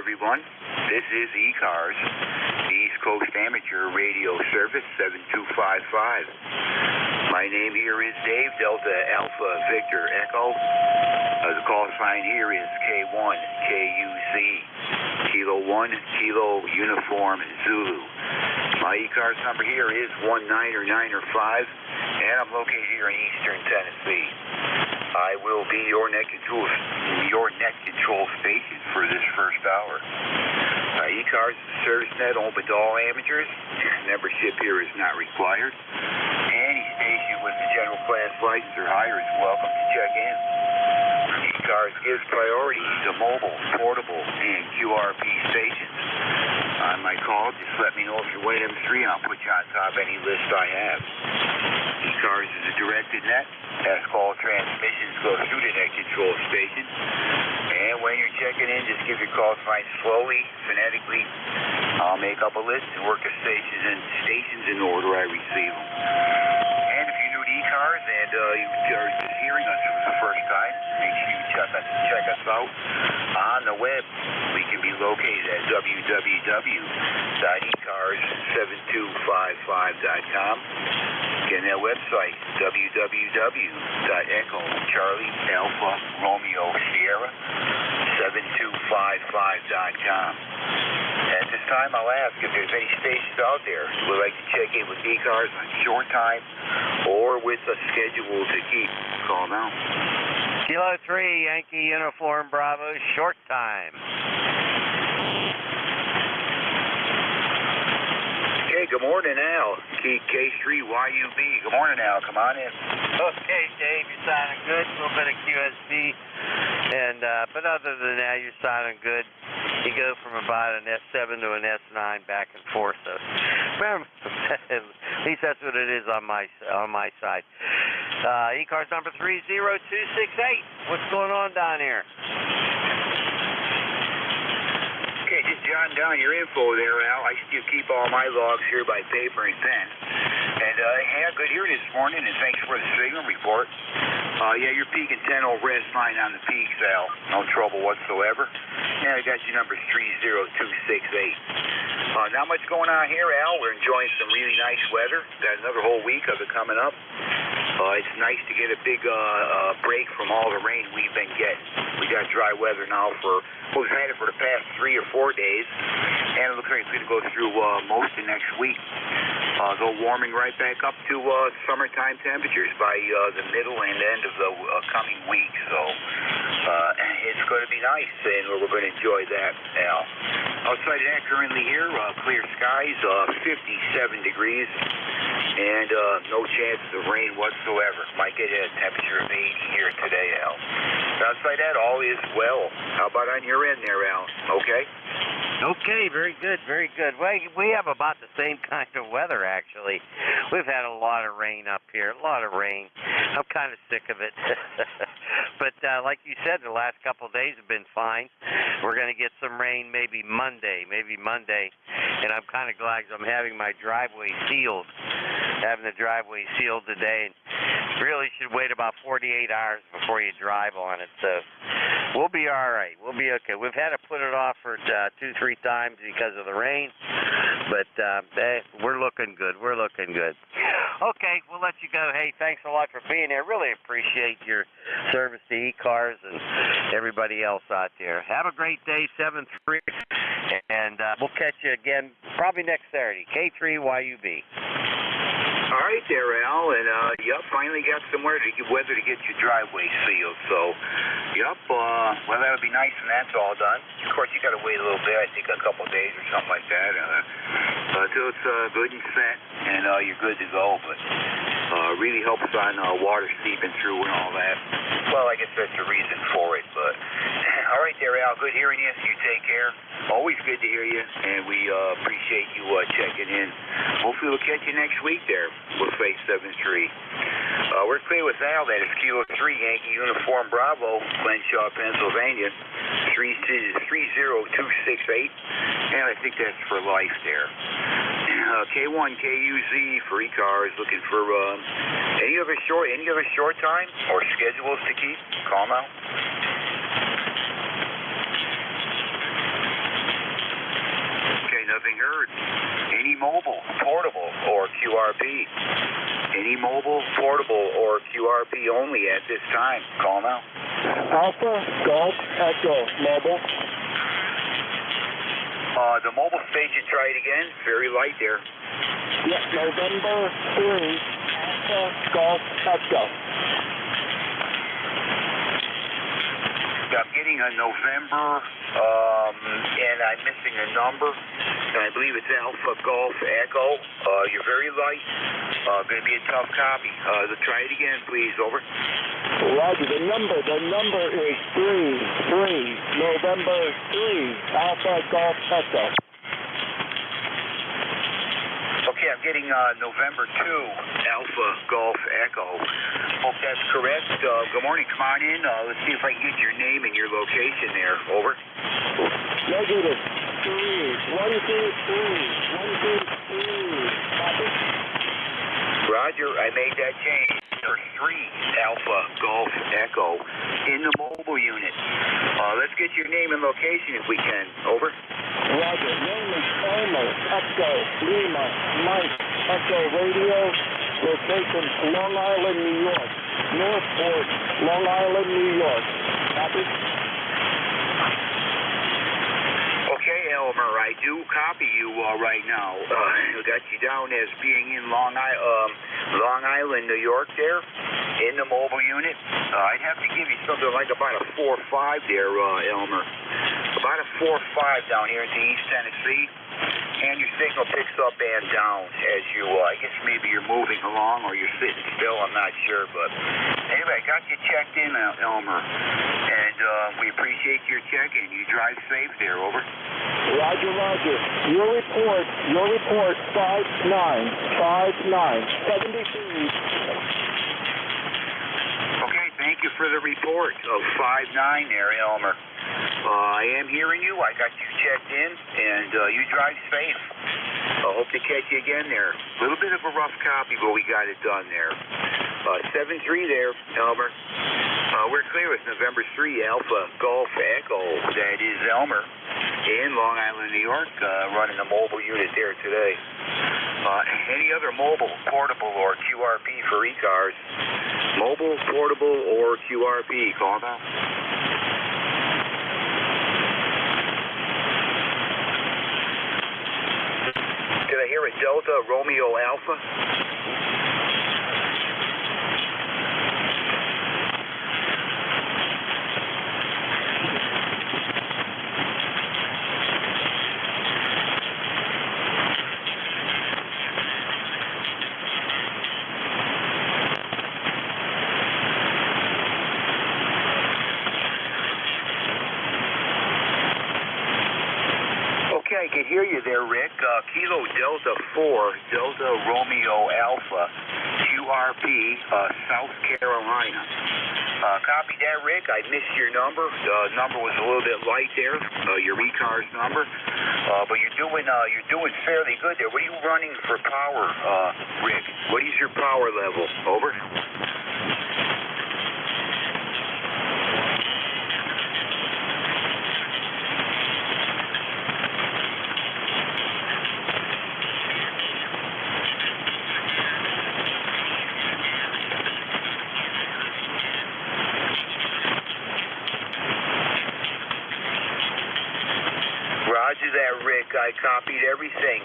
everyone. This is ECARS, the East Coast Amateur Radio Service 7255. My name here is Dave, Delta Alpha Victor Echo. The call sign here is K1 KUZ, Kilo 1 Kilo Uniform Zulu. My ECARS number here is 19 or 9 or 5, and I'm located here in Eastern Tennessee. I will be your net control station for this first hour. ECARS is a service net open to all amateurs. Membership here is not required. Any station with a general class license or higher is welcome to check in. ECARS gives priority to mobile, portable, and QRP stations. On my call, just let me know if you're one of them three, and I'll put you on top of any list I have. ECARS is a directed net. As call transmissions go through the net control station. And when you're checking in, just give your call sign slowly, phonetically. I'll make up a list and work the stations in order I receive them. And if you're new to ECARS and you're just hearing us for the first time, make sure you check us out on the web. We can be located at www.ecars7255.com. Again, that website, www.echo.charlie.alpha.romeo.sierra.7255.com. At this time, I'll ask if there's any stations out there who would like to check in with ECARS on short time or with a schedule to keep. Call now. Kilo 3, Yankee Uniform Bravo, short time. Okay, good morning, Al. K3YUB. Good morning, Al. Come on in. Okay, Dave, you're sounding good. A little bit of QSB, but other than that, you're sounding good. You go from about an S7 to an S9 back and forth. So, remember, at least that's what it is on my side. ECARS number 30268. What's going on down here? Okay, just jotting down your info there, Al. I still keep all my logs here by paper and pen. And, yeah, good hearing this morning, and thanks for the signal report. Yeah, you're peaking 10 over S9 on the peaks, Al. No trouble whatsoever. And I got your number 30268. Not much going on here, Al. We're enjoying some really nice weather. Got another whole week of it coming up. It's nice to get a big break from all the rain we've been getting. We got dry weather now we've had it for the past 3 or 4 days, and it looks like it's going to go through most of next week. Go warming right back up to summertime temperatures by the middle and end of the coming week. So it's going to be nice, and we're going to enjoy that now. Outside of that, currently here, clear skies, 57 degrees, and no chances of rain whatsoever. Might get a temperature of 80 here today, Al. Outside that, all is well. How about on your end there, Al? Okay? Okay, very good, very good. Well, we have about the same kind of weather, actually. We've had a lot of rain up here, a lot of rain. I'm kind of sick of it. But like you said, the last couple of days have been fine. We're going to get some rain maybe Monday. And I'm kind of glad because I'm having my driveway sealed. Having the driveway sealed today. And really should wait about 48 hours before you drive on it. So we'll be all right. We'll be okay. We've had to put it off for 2-3 times because of the rain. But we're looking good. We're looking good. Okay, we'll let you go. Hey, thanks a lot for being here. Really appreciate your service to ECARS and everybody else out there. Have a great day, 7-3. And we'll catch you again probably next Saturday. K3YUB. All right there, Al, and finally got somewhere to get weather to get your driveway sealed. So, well, that'll be nice when that's all done. Of course, you got to wait a little bit. I think a couple of days or something like that, until it's good and set, and you're good to go. But really helps on water seeping through and all that. Well, I guess that's the reason for it. But all right there, Al. Good hearing you. You take care. Always good to hear you, and we appreciate you checking in. Hopefully, we'll catch you next week there. We'll say 7-3. We're clear with Al. That is Kilo 3, Yankee Uniform Bravo, Glenshaw, Pennsylvania, 30268. And I think that's for life there. K1 KUZ for ECARS, looking for any other short time or schedules to keep. Call now. heard. Any mobile, portable, or QRP. Any mobile, portable, or QRP only at this time. Call now. Alpha, Golf, Echo, mobile. The mobile station, try it again. Very light there. Yes, November 3, Alpha, Golf, Echo. I'm getting a November, and I'm missing a number, and I believe it's Alpha Golf Echo. You're very light. Going to be a tough copy. Try it again, please. Over. Roger. The number is 3, November 3, Alpha, Golf, Echo. Okay, I'm getting November 2, Alpha Golf Echo. Hope that's correct. Good morning. Come on in. Let's see if I can get your name and your location there. Over. Negative 3, 1, 2, 3, 1, 2, 3. Copy. Roger, I made that change. Number 3, Alpha Golf Echo in the mobile unit. Let's get your name and location if we can. Over. Roger. Name is Elmer, Echo, Lima, Mike, Echo Radio. Location, Long Island, New York. Northport, Long Island, New York. Copy? Okay, Elmer, I do copy you right now. I got you down as being in Long Island, New York there, in the mobile unit. I'd have to give you something like about a 4-5 there, Elmer. About a 4-5 down here in East Tennessee. And your signal picks up and down as you, I guess maybe you're moving along or you're sitting still, I'm not sure. But anyway, I got you checked in, Elmer. And we appreciate your check-in. You drive safe there, over. Roger, roger. Your report, 5959, 73. Okay, thank you for the report of 59 there, Elmer. I am hearing you. I got you checked in, and you drive safe. I hope to catch you again there. A little bit of a rough copy, but we got it done there. 7-3 there, Elmer. We're clear with November 3, Alpha Golf Echo. That is Elmer in Long Island, New York, running a mobile unit there today. Any other mobile, portable, or QRP for ECARS? Mobile, portable, or QRP? Call now. Did I hear a Delta Romeo Alpha? I can hear you there, Rick. Kilo Delta 4, Delta Romeo Alpha, QRP, South Carolina. Copy that, Rick. I missed your number. The number was a little bit light there, your ECARS number. But you're doing fairly good there. What are you running for power, Rick? What is your power level? Over. Roger that, Rick. I copied everything.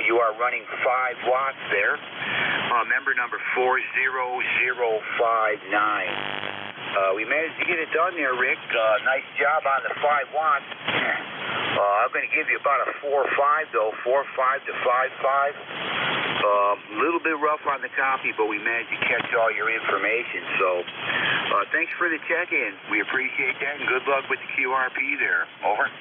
You are running 5 watts there. Member number 40059. We managed to get it done there, Rick. Nice job on the 5 watts. I'm going to give you about a 4-5, though. 4-5 to 5-5. A little bit rough on the copy, but we managed to catch all your information. So thanks for the check-in. We appreciate that, and good luck with the QRP there. Over.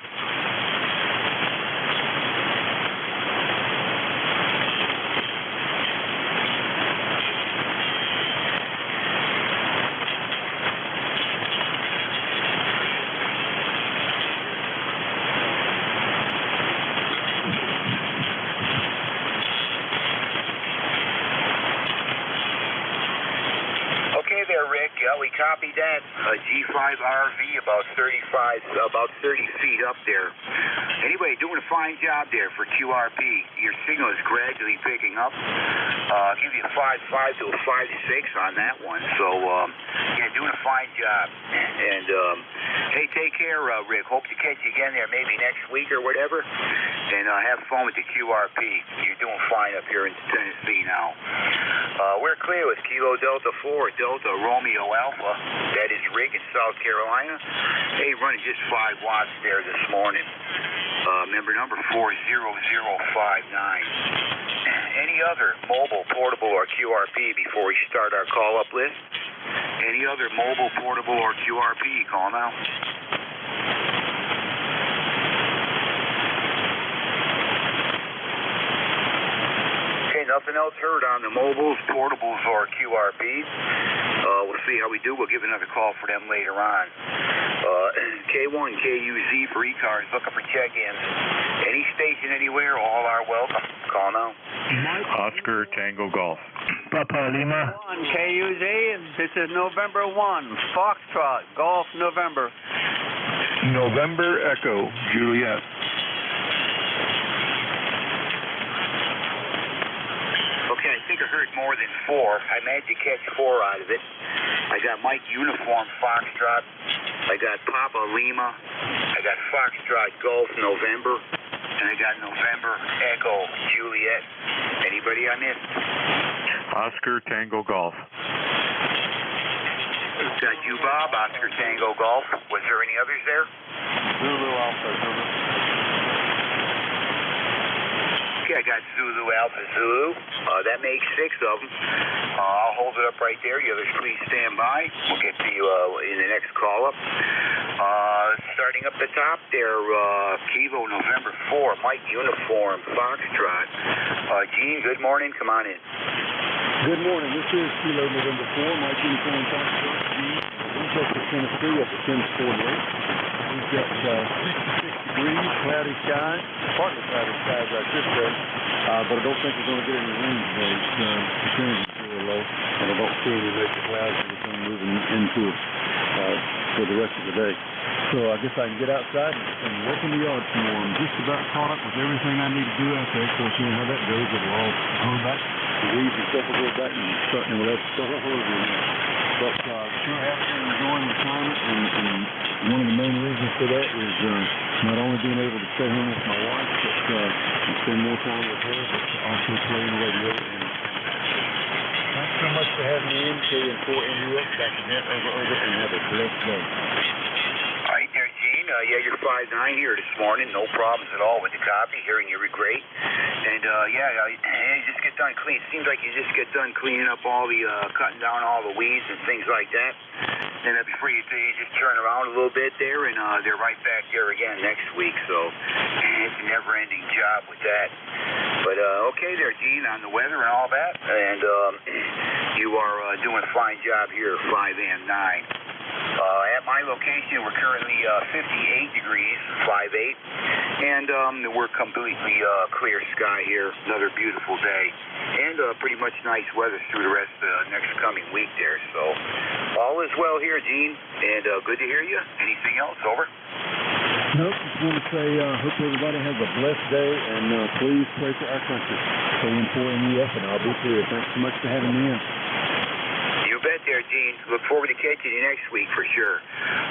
There, Rick. Yeah, we copied that. G5 RV about 30 feet up there. Anyway, doing a fine job there for QRP. Your signal is gradually picking up. I'll give you a 5.5 to a 5.6 on that one. So, yeah, doing a fine job. And, hey, take care, Rick. Hope to catch you again there maybe next week or whatever. And have fun with the QRP. You're doing fine up here in Tennessee now. We're clear with Kilo Delta 4, Delta Romeo Alpha. That is Rick in South Carolina. Hey, running just 5 watts there this morning. Member number 40059. Any other mobile, portable, or QRP before we start our call-up list? Any other mobile, portable, or QRP? Call now. Okay, nothing else heard on the mobiles, portables, or QRP. We'll see how we do. We'll give another call for them later on. K1, KUZ for ECARS, looking for check-ins. Any station anywhere, all are welcome. Call now. Oscar Tango Golf. Papa Lima. 1 KUZ, and this is November 1, Foxtrot, Golf November. November Echo Juliet. Okay, I think I heard more than 4. I managed to catch 4 out of it. I got Mike Uniform Foxtrot. I got Papa Lima. I got Foxtrot Golf November. And I got November Echo Juliet. Anybody I missed? Oscar Tango Golf. Got you, Bob. Oscar Tango Golf. Was there any others there? Zulu Alpha, Zulu. Okay, I got Zulu Alpha Zulu. That makes 6 of them. I'll hold it up right there. The others, please stand by. We'll get to you in the next call-up. Starting up the top there, Kilo November 4, Mike Uniform Foxtrot. Gene, good morning. Come on in. Good morning. This is Kilo November 4, Mike Uniform Foxtrot. Winchester, Tennessee, up at 10-4 Lake. We've got 66 degrees, cloudy skies, partly cloudy skies, I should say, but I don't think we're going to get any rain today. Percentage is really low, and I don't see any major clouds or anything moving into it for the rest of the day. So I guess I can get outside and work in the yard some more. I'm just about caught up with everything I need to do out there. Of course, you know how that goes. It'll all go back. The weeds and stuff will go back and start, and we'll have to start all over again. But sure have been enjoying retirement, and one of the main reasons for that is not only being able to stay home with my wife, but spend more time with her, but also playing radio. And thanks so much for having me in, K4NUS, back again, over, and have a blessed day. All right there, Gene. Yeah, you're 5'9" here this morning. No problems at all with the copy. Hearing you were great. And, you just get done cleaning. Seems like you just get done cleaning up all the, cutting down all the weeds and things like that. And before you do, you just turn around a little bit there, and they're right back there again next week. So it's a never-ending job with that. But, okay there, Gene, on the weather and all that. And you are doing a fine job here, 5 and 9. At my location, we're currently 58 degrees, 5'8", and we're completely clear sky here. Another beautiful day, and pretty much nice weather through the rest of the next coming week there. So all is well here, Gene, and good to hear you. Anything else? Over. Nope, just want to say, hope everybody has a blessed day, and please pray for our country. K4NUS, and I'll be clear. Thanks so much for having me in. You bet there, Gene. Look forward to catching you next week for sure.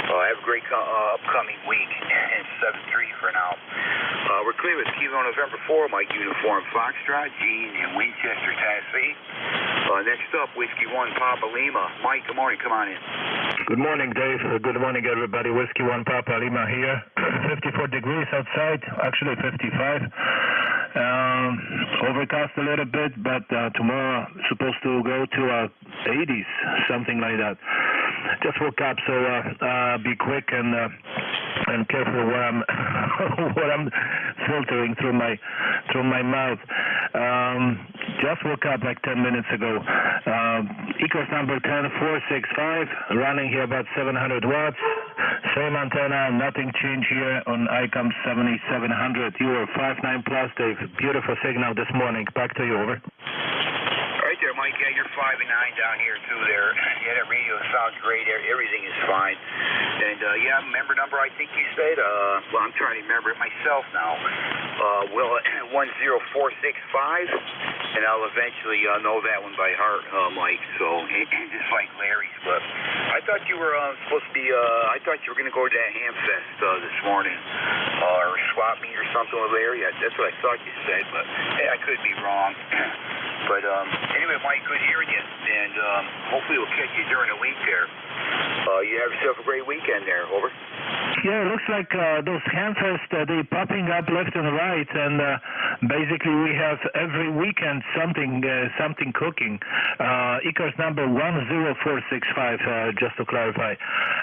Have a great upcoming week, and 7-3 for now. We're clear with Kilo November 4, Mike Uniform Foxtrot, Gene in Winchester, Tennessee. Next up, Whiskey 1 Papa Lima. Mike, good morning. Come on in. Good morning, Dave. Good morning, everybody. Whiskey 1 Papa Lima here. 54 degrees outside, actually 55. Overcast a little bit, but tomorrow supposed to go to 80s, something like that. Just woke up, so be quick and careful what I'm what I'm filtering through my mouth. Just woke up like 10 minutes ago. ECARS number 10465, running here about 700 watts. Same antenna, nothing changed here on ICOM 7700. You were 5.9 plus, Dave. Beautiful signal this morning. Back to you, over. All right there, Mike. Mike. Yeah, you're 5 and 9 down here too. There, yeah, that radio sounds great. Everything is fine. And yeah, member number I think you said. Well, I'm trying to remember it myself now. 10465, and I'll eventually know that one by heart, Mike. So just like Larry's. But I thought you were supposed to be. I thought you were going to go to that Ham Fest this morning, or swap meet or something with Larry. That's what I thought you said, but hey, I could be wrong. But anyway, Mike, good hearing you, and hopefully we'll catch you during the week there. You have yourself a great weekend there. Over. Yeah, it looks like those Hamfest, they're popping up left and right, and basically we have every weekend something cooking. ECARS number 10465, just to clarify.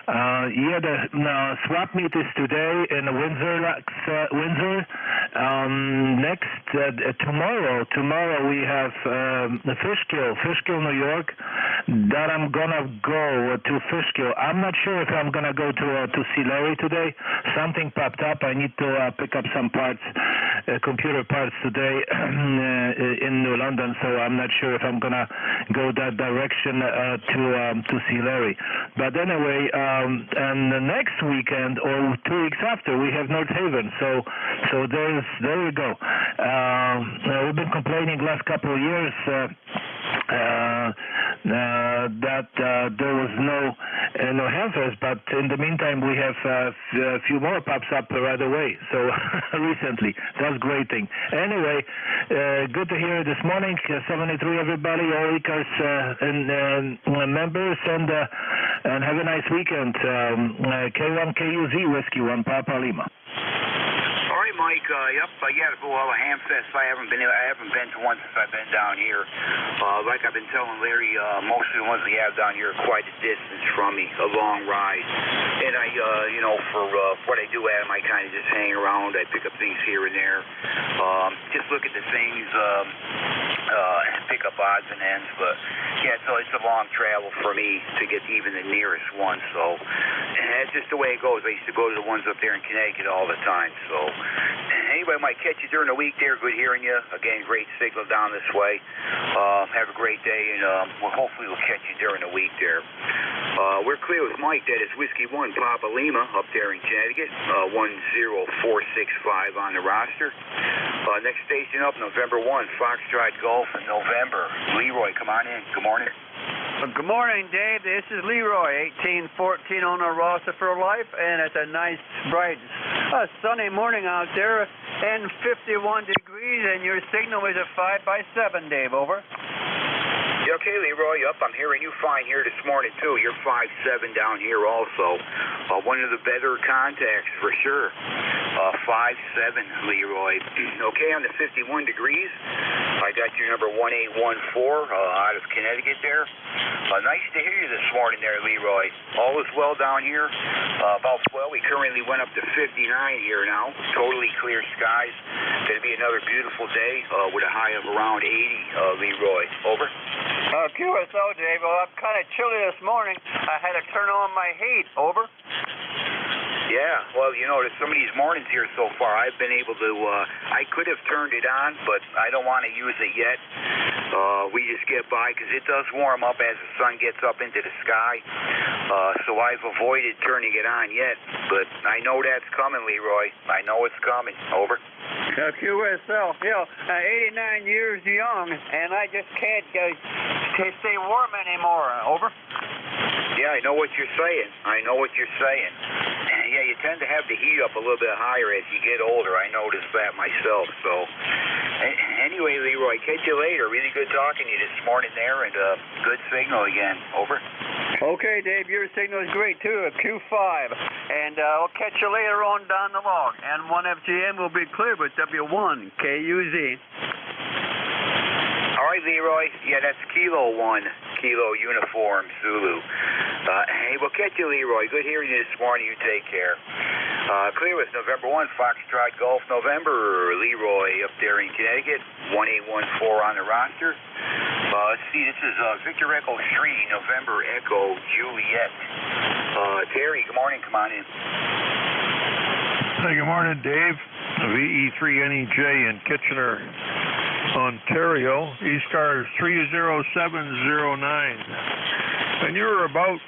Yeah, the swap meet is today in Windsor. Tomorrow we have the Fishkill, New York. That I'm gonna go to Fishkill. I'm not sure if I'm gonna go to see Larry today. Something popped up. I need to pick up some parts, computer parts today in New London. So I'm not sure if I'm gonna go that direction to see Larry. But anyway, and the next weekend or 2 weeks after we have North Haven. So there you go. We've been complaining last couple of years that there was no Hamfest, but in the meantime we have a few more pops up right away. So recently, that's a great thing. Anyway, good to hear this morning. 73 everybody, all ECARS and members, and have a nice weekend. K1KUZ Whiskey 1 Papa Lima. All right, Mike. Yep, I got to go all the Hamfest. I haven't been to one since I've been down here. Like I've been telling Larry, most of the ones we have down here are quite a distance from me, a long ride. And I, for what I do at them, I kind of just hang around. I pick up things here and there. Just look at the things, pick up odds and ends. But yeah, so it's a long travel for me to get to even the nearest one. So that's just the way it goes. I used to go to the ones up there in Connecticut all the time. So anybody might catch you during the week there. Good hearing you. Again, great signal down this way. Have a great day, and hopefully we'll catch you during the week there. We're clear with Mike. That is Whiskey 1 Papa Lima up there in Connecticut. 10465 on the roster. Next station up, November 1, Foxtrot Golf in November. Leroy, come on in. Good morning. Good morning, Dave. This is Leroy, 1814 on the roster for life, and it's a nice, bright, sunny morning out there, and 51 degrees, and your signal is a 5x7, Dave. Over. Yeah, okay, Leroy. Up. I'm hearing you fine here this morning too. You're 5'7" down here also. One of the better contacts for sure. 5'7", Leroy. Okay, on the 51 degrees. I got your number 1814 out of Connecticut there. Nice to hear you this morning there, Leroy. All is well down here. We currently went up to 59 here now. Totally clear skies. Going to be another beautiful day with a high of around 80, Leroy. Over. QSO, Dave. Well, I'm kind of chilly this morning. I had to turn on my heat. Over. Yeah, well, there's some of these mornings here so far. I've been able to, I could have turned it on, but I don't want to use it yet. We just get by because it does warm up as the sun gets up into the sky. So I've avoided turning it on yet, but I know that's coming, Leroy. I know it's coming. Over. QSL, 89 years young, and I just can't stay warm anymore. Over. Yeah, I know what you're saying. Yeah, you tend to have the heat up a little bit higher as you get older. I noticed that myself. So, anyway, Leroy, catch you later. Really good talking to you this morning there, and good signal again. Over. Okay, Dave, your signal is great too. Q5, and I'll catch you later on down the log. And 1FGM will be clear with W1 KUZ. All right, Leroy. Yeah, that's Kilo 1, Kilo Uniform Zulu. Hey, we'll catch you, Leroy. Good hearing you this morning. You take care. Clear with November 1, Foxtrot Golf November. Leroy up there in Connecticut. 1814 on the roster. Let's see, this is Victor Echo Street, November Echo Juliet. Terry, good morning. Come on in. Hey, good morning, Dave. VE3NEJ in Kitchener. Ontario, ECARS 30709. And you were about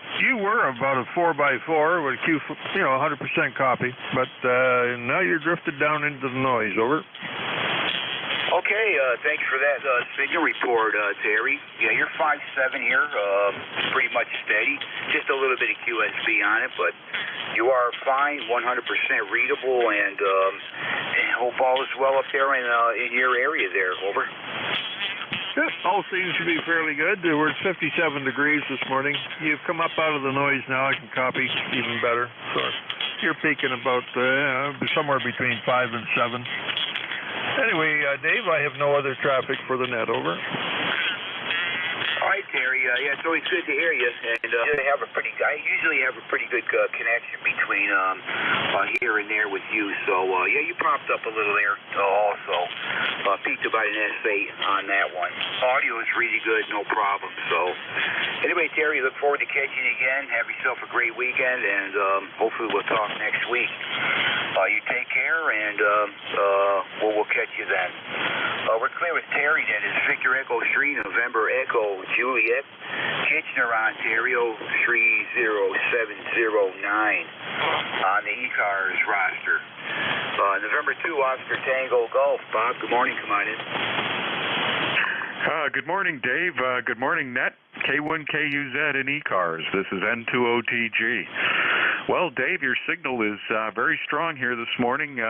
a 4x4 with a 100% copy, but now you're drifted down into the noise. Over. Okay, thanks for that signal report, Terry. Yeah, you're 5.7 here, pretty much steady. Just a little bit of QSB on it, but you are fine, 100% readable, and hope all is well up there in your area there. Over. Good. All seems to be fairly good. We're at 57 degrees this morning. You've come up out of the noise now. I can copy even better. So you're peaking about somewhere between 5 and 7. Anyway, Dave, I have no other traffic for the net. Over. All right, Terry. Yeah, it's always good to hear you. And I usually have a pretty good connection between here and there with you. So yeah, you popped up a little there also. Peaked about an S8 on that one. Audio is really good, no problem. So anyway, Terry, look forward to catching you again. Have yourself a great weekend, and hopefully we'll talk next week. You take care, and we'll catch you then. We're clear with Terry. That is Victor Echo 3, November Echo Juliet, Kitchener, Ontario 30709 on the ECARS roster. November 2, Oscar Tango Golf. Bob, good morning. Come on in. Good morning, Dave. Good morning, Net. K1KUZ and ECARS. This is N2OTG. Well, Dave, your signal is very strong here this morning,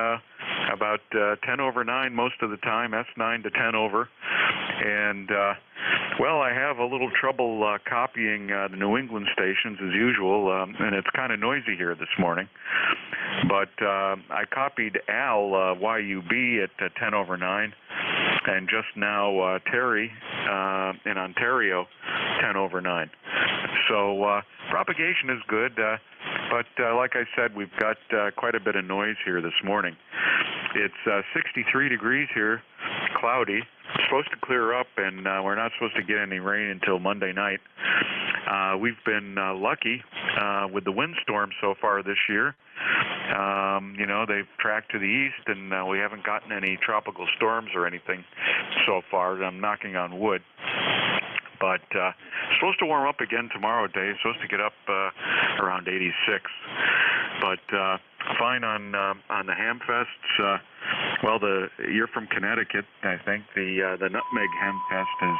about 10 over 9 most of the time, S9 to 10 over. And, well, I have a little trouble copying the New England stations as usual, and it's kind of noisy here this morning. But I copied Al, YUB, at 10 over 9, and just now Terry in Ontario, 10 over 9. So propagation is good, but like I said, we've got quite a bit of noise here this morning. It's 63 degrees here, cloudy. It's supposed to clear up, and we're not supposed to get any rain until Monday night. We've been lucky with the windstorm so far this year. They've tracked to the east, and we haven't gotten any tropical storms or anything so far. I'm knocking on wood. But supposed to warm up again tomorrow, Dave. Supposed to get up around 86. But fine on the Hamfests. Well, you're from Connecticut, I think. The Nutmeg Hamfest is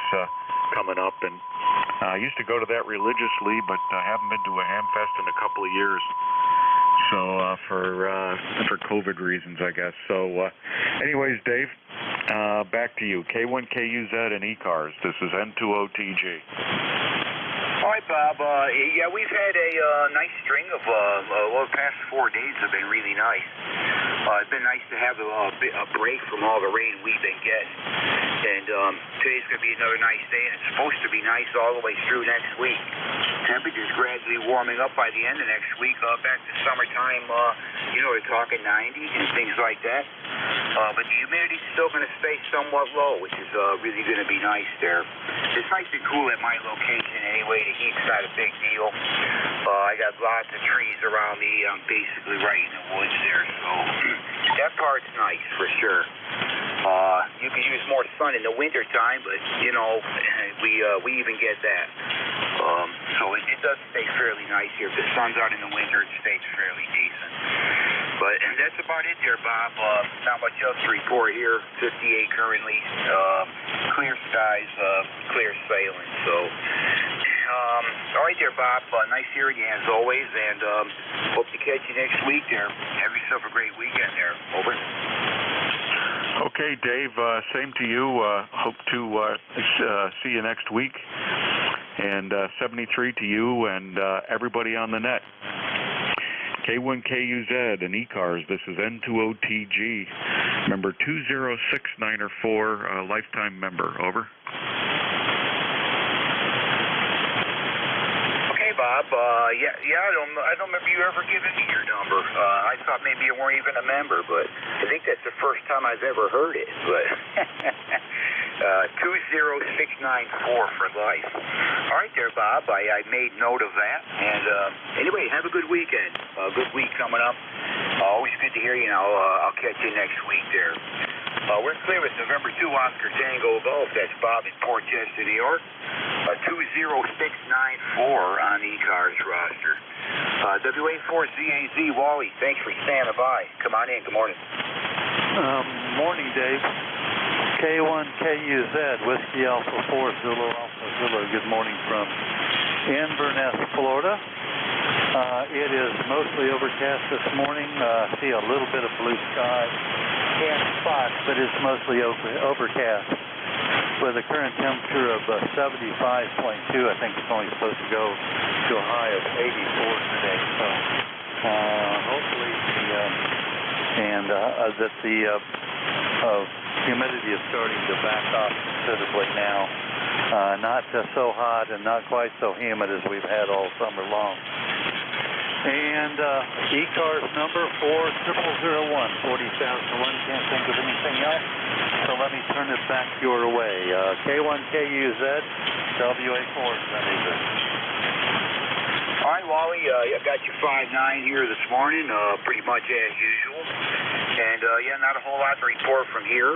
coming up, and I used to go to that religiously, but I haven't been to a Hamfest in a couple of years. So for COVID reasons, I guess. So anyways, Dave, back to you. K1KUZ and ECARS. This is N2OTG. All right, Bob. Yeah, we've had a nice string of, the past 4 days have been really nice. It's been nice to have a break from all the rain we've been getting. And today's going to be another nice day, and it's supposed to be nice all the way through next week. Temperatures gradually warming up by the end of next week, back to summertime, we're talking 90s and things like that. But the humidity's still going to stay somewhat low, which is really going to be nice there. It's nice and cool at my location anyway. The heat's not a big deal. I got lots of trees around me. I'm basically right in the woods there, so that part's nice for sure. You can use more sun in the winter time, but we even get that. So it does stay fairly nice here. If the sun's out in the winter, it stays fairly decent. But that's about it there, Bob. Not much else to report here. 58 currently. Clear skies, clear sailing. So, all right there, Bob. Nice hearing you as always, and hope to catch you next week there. Have yourself a great weekend there. Over. Okay, Dave. Same to you. Hope to see you next week. And 73 to you and everybody on the net. K1KUZ and ECARS. This is N2OTG, member 206904, lifetime member. Over. Okay, Bob. I don't remember you ever giving me your number. I thought maybe you weren't even a member, but I think that's the first time I've ever heard it. But 20694 for life. All right there, Bob. I made note of that. And anyway, have a good weekend. Good week coming up. Always good to hear you. And I'll catch you next week there. We're clear with November 2 Oscar Tango Golf. That's Bob in Port Chester, New York. 20694 on the ECARS roster. WA4ZAZ Wally, thanks for standing by. Come on in. Good morning. Morning, Dave. K1KUZ, Whiskey Alpha 4 Zulu Alpha Zulu. Good morning from Inverness, Florida. It is mostly overcast this morning. See a little bit of blue sky and spots, but it's mostly overcast. With a current temperature of 75.2, I think it's only supposed to go to a high of 84 today. So hopefully that the humidity is starting to back off considerably now. Not so hot and not quite so humid as we've had all summer long. And ECARS number 40001, 40,001. Can't think of anything else, so let me turn it back your way. K1KUZ, WA4, that is it. All right, Wally, I got you 5'9" here this morning, pretty much as usual. And, yeah, not a whole lot to report from here.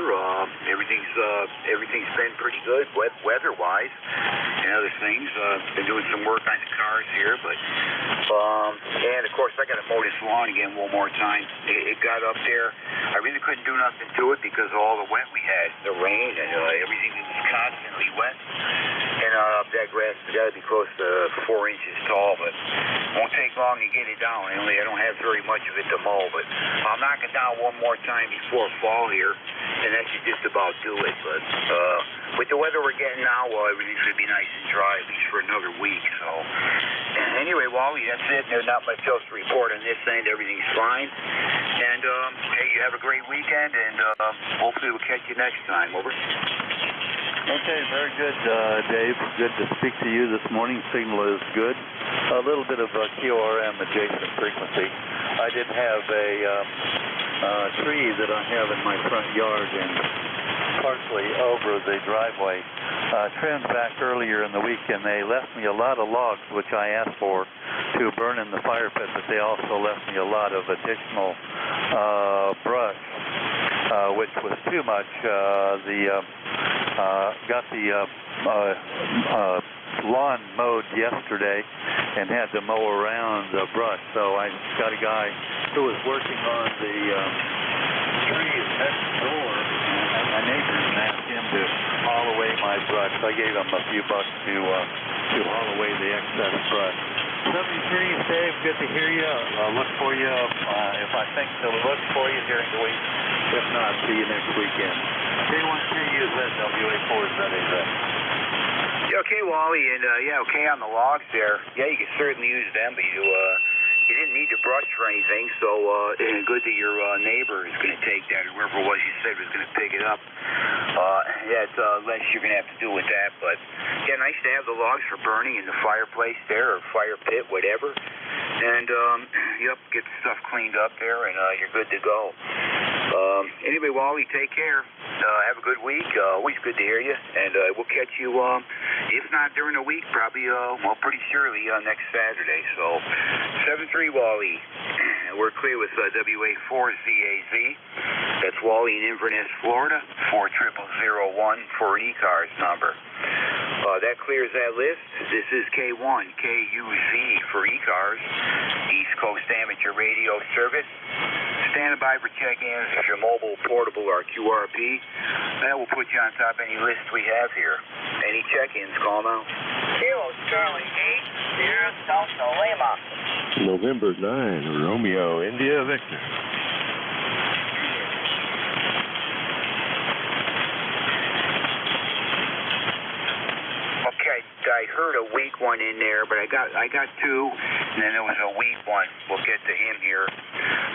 Everything's been pretty good weather-wise and other things. Been doing some work on the cars here, but, and, of course, I got to mow this lawn again one more time. It got up there. I really couldn't do nothing to it because of all the wet we had, the rain, and everything was constantly wet. And that grass has got to be close to 4 inches tall, but it won't take long to get it down. I don't have very much of it to mow, but I'll knock it down one more time before fall here, and that should just about do it. But with the weather we're getting now, everything's going to be nice and dry at least for another week. So anyway, Wally, that's it. There's not much else to report on this end. Everything's fine. And hey, you have a great weekend, and hopefully we'll catch you next time. Over. Okay, very good, Dave. Good to speak to you this morning. Signal is good. A little bit of QRM adjacent frequency. I did have a tree that I have in my front yard and partially over the driveway. Trimmed back earlier in the week, and they left me a lot of logs, which I asked for to burn in the fire pit, but they also left me a lot of additional brush, which was too much. Got the lawn mowed yesterday and had to mow around the brush, so I got a guy who was working on the trees next door, my neighbors, and asked him to haul away my brush. So I gave him a few bucks to haul away the excess brush. 73, Dave, good to hear you. I'll look for you if I think to look for you during the week. If not, see you next weekend. K1KUZ, WA4ZAZ. Yeah, okay, Wally, and yeah, okay on the logs there. Yeah, you can certainly use them, but you didn't need to brush for anything, so good that your neighbor is going to take that, or whoever it was you said was going to pick it up. Yeah, it's less you're going to have to do with that, but yeah, nice to have the logs for burning in the fireplace there, or fire pit, whatever. And, yep, get the stuff cleaned up there, and you're good to go. Anyway, Wally, take care. Have a good week. Always good to hear you, and we'll catch you, if not during the week, probably, well, pretty surely next Saturday. So, 7-3, Wally. We're clear with WA4ZAZ. That's Wally in Inverness, Florida, 40001 for an ECARS number. That clears that list. This is K1KUZ for ECARS, East Coast Amateur Radio Service. Stand by for check-ins if you're mobile, portable, or QRP. That will put you on top of any list we have here. Any check-ins, call now. Kilo Charlie 8, Sierra Delta Lima. November 9, Romeo, India, Victor. Okay, I heard a weak one in there, but I got two, and then there was a weak one. We'll get to him here.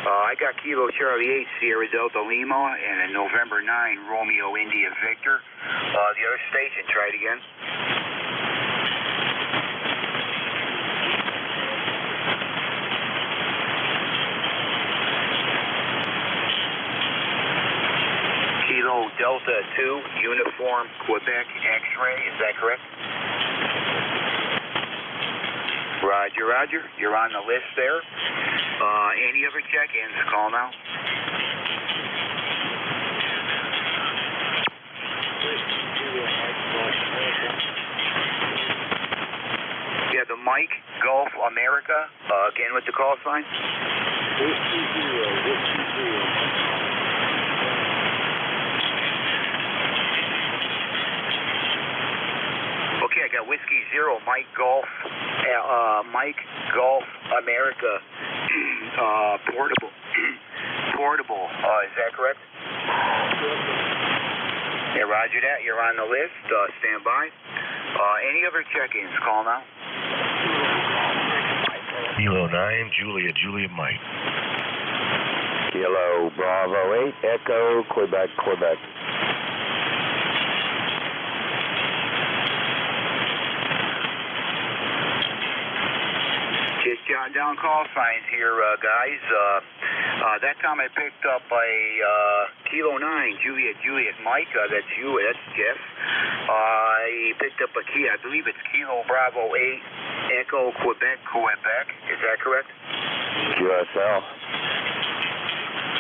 I got Kilo Charlie 8, Sierra Delta Lima, and a November 9, Romeo, India, Victor. The other station, try it again. Kilo Delta 2, Uniform, Quebec, X-ray, is that correct? Roger, roger. You're on the list there. Any other check-ins? Call now. the Mike Gulf America, again with the call sign. Whiskey Zero. Okay, I got Whiskey Zero, Mike Gulf America, portable. Is that correct? Yeah, roger that. You're on the list. Stand by. Any other check-ins? Call now. Kilo 9, Juliet Mike. Kilo Bravo 8, Echo, Quebec. Just jotting down call signs here, guys. That time I picked up a Kilo 9, Juliet Mike. That's you. That's Jeff. I picked up a key. I believe it's Kilo Bravo 8, Echo, Quebec. Is that correct? QSL.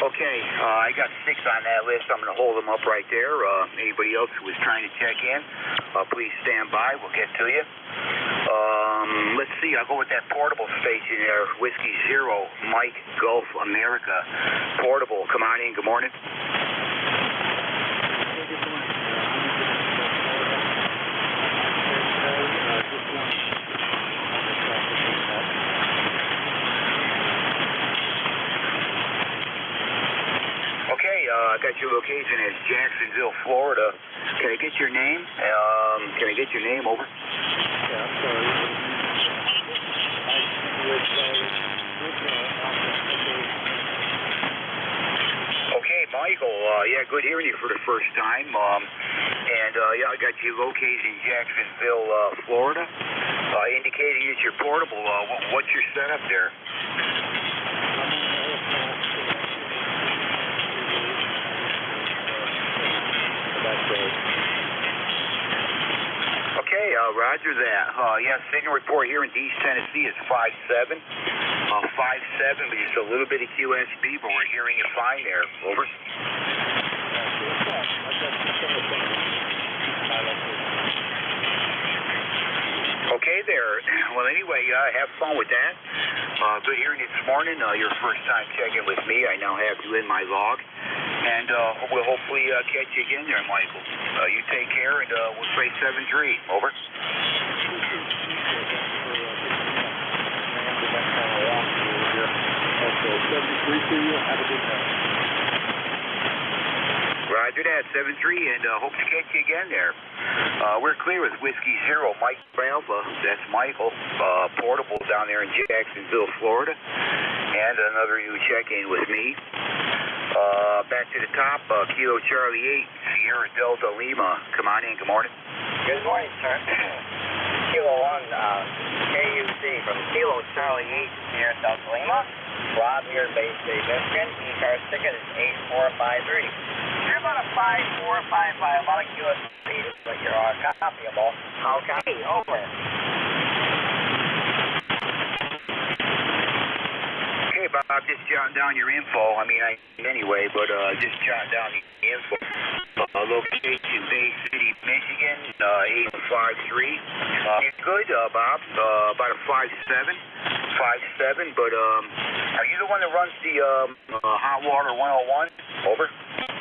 Okay, I got 6 on that list. I'm going to hold them up right there. Anybody else who was trying to check in, please stand by. We'll get to you. Let's see. I'll go with that portable station there. Whiskey Zero, Mike Gulf America. Portable. Come on in. Good morning. Okay, I got your location as Jacksonville, Florida. Can I get your name? Over? Yeah, I'm sorry. Okay, Michael. Yeah, good hearing you for the first time. Yeah, I got you located in Jacksonville, Florida. Indicating it's your portable. What's your setup there? Okay, roger that. Yeah, signal report here in East Tennessee is 5-7. 5-7, but just a little bit of QSB, but we're hearing you fine there. Over. Okay there. Well, anyway, have fun with that. Good hearing you this morning. Your first time checking with me. I now have you in my log. And we'll hopefully catch you again there, Michael. You take care, and we'll say 7-3. Over. Roger that, 7-3, and hope to catch you again there. We're clear with Whiskey Zero, Mike Alpha. That's Michael, portable down there in Jacksonville, Florida. And another you check-in with me. Back to the top, Kilo Charlie 8, Sierra Delta Lima. Come on in, good morning. Good morning, sir. Kilo 1, KUC from Kilo Charlie 8, Sierra Delta Lima. Rob here, Bay State, Michigan. ECARS ticket is 8453. You're about a 5455, about a QSC, but you're copyable. Okay, over. Okay, Bob, just jotting down your info. I mean, anyway, but just jotting down the info. Location, Bay City, Michigan, 853. You're good, Bob. About a 5-7, but are you the one that runs the hot water 101? Over.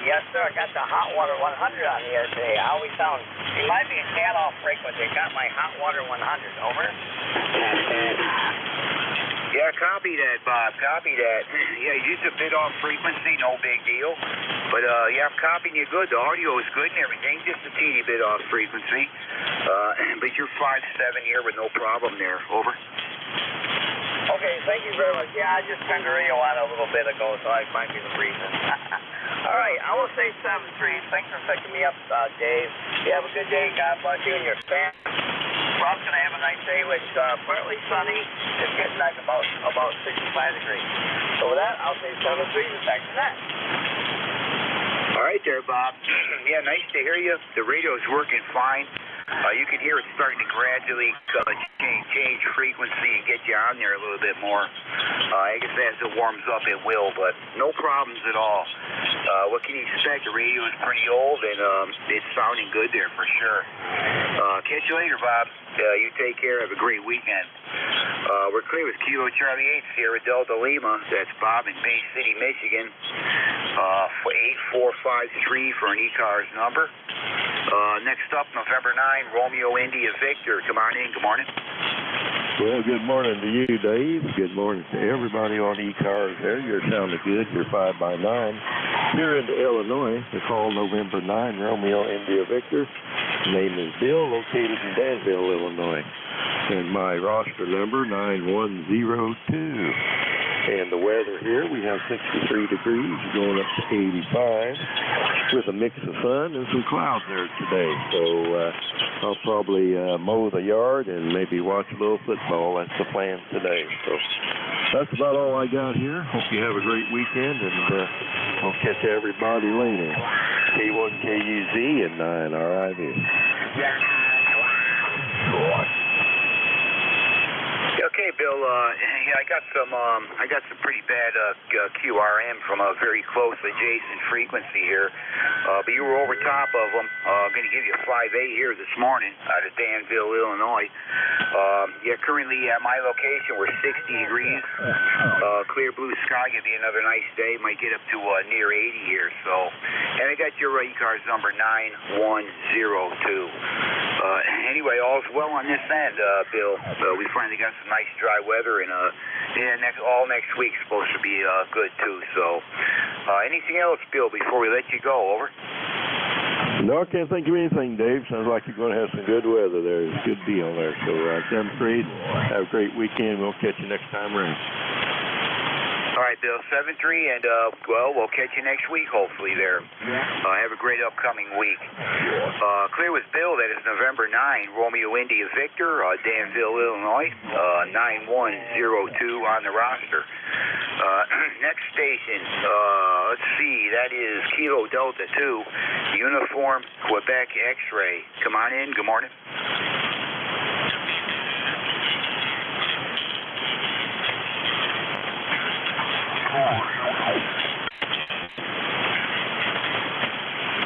Yes, sir. I got the hot water 100 on the air today. I always sound, it might be a cat-off frequency. I got my hot water 100. Over. Yeah, copy that, Bob. Copy that. Yeah, use a bit off frequency, no big deal. But, yeah, I'm copying you good. The audio is good and everything, just a teeny bit off frequency. But you're 5-7 here with no problem there. Over. Okay, thank you very much. Yeah, I just turned the radio on a little bit ago, so I might be the reason. All right, I will say 7-3. Thanks for picking me up, Dave. You have a good day. God bless you and your family. Rob's going to have a nice day with partly sunny. It's getting like about 65 degrees. So with that, I'll say 7-3. Back to that. All right there, Bob. Yeah, nice to hear you. The radio's working fine. You can hear it starting to gradually change frequency and get you on there a little bit more. I guess as it warms up, it will, but no problems at all. What can you expect? The radio is pretty old, and it's sounding good there for sure. Catch you later, Bob. You take care. Have a great weekend. We're clear with Kilo Charlie 8, Sierra Delta Lima. That's Bob in Bay City, Michigan. 8453 for an ECARS number. Next up, November 9, Romeo India Victor. Come on in. Good morning. Well, good morning to you, Dave. Good morning to everybody on ECARS there. You're sounding good. You're 5x9. Here into Illinois, we call November 9, Romeo India Victor. Name is Bill, located in Danville, Illinois. And my roster number, 9102. And the weather here, we have 63 degrees, going up to 85, with a mix of sun and some clouds there today. So I'll probably mow the yard and maybe watch a little football. That's the plan today. So that's about all I got here. Hope you have a great weekend, and I'll catch everybody later. K1KUZ and 9RIV. Okay, Bill. Yeah, I got some pretty bad QRM from a very close adjacent frequency here. But you were over top of them. I'm going to give you a 5A here this morning out of Danville, Illinois. Yeah, currently at my location we're 60 degrees. Clear blue sky. Give you another nice day. Might get up to near 80 here. So, and I got your ECARS number 9102. Anyway, all's well on this end, Bill. We finally got some nice dry weather, and all next week's supposed to be good too. So, anything else, Bill, before we let you go? Over. No, I can't think of anything, Dave. Sounds like you're going to have some good weather there. It's a good deal there. So, demonstrate. Have a great weekend. We'll catch you next time around. All right, Bill, 7-3, and, well, we'll catch you next week, hopefully, there. Have a great upcoming week. Clear with Bill, that is November 9, Romeo India Victor, Danville, Illinois, 9102 on the roster. Next station, let's see, that is Kilo Delta 2, Uniform Quebec X-Ray. Come on in, good morning.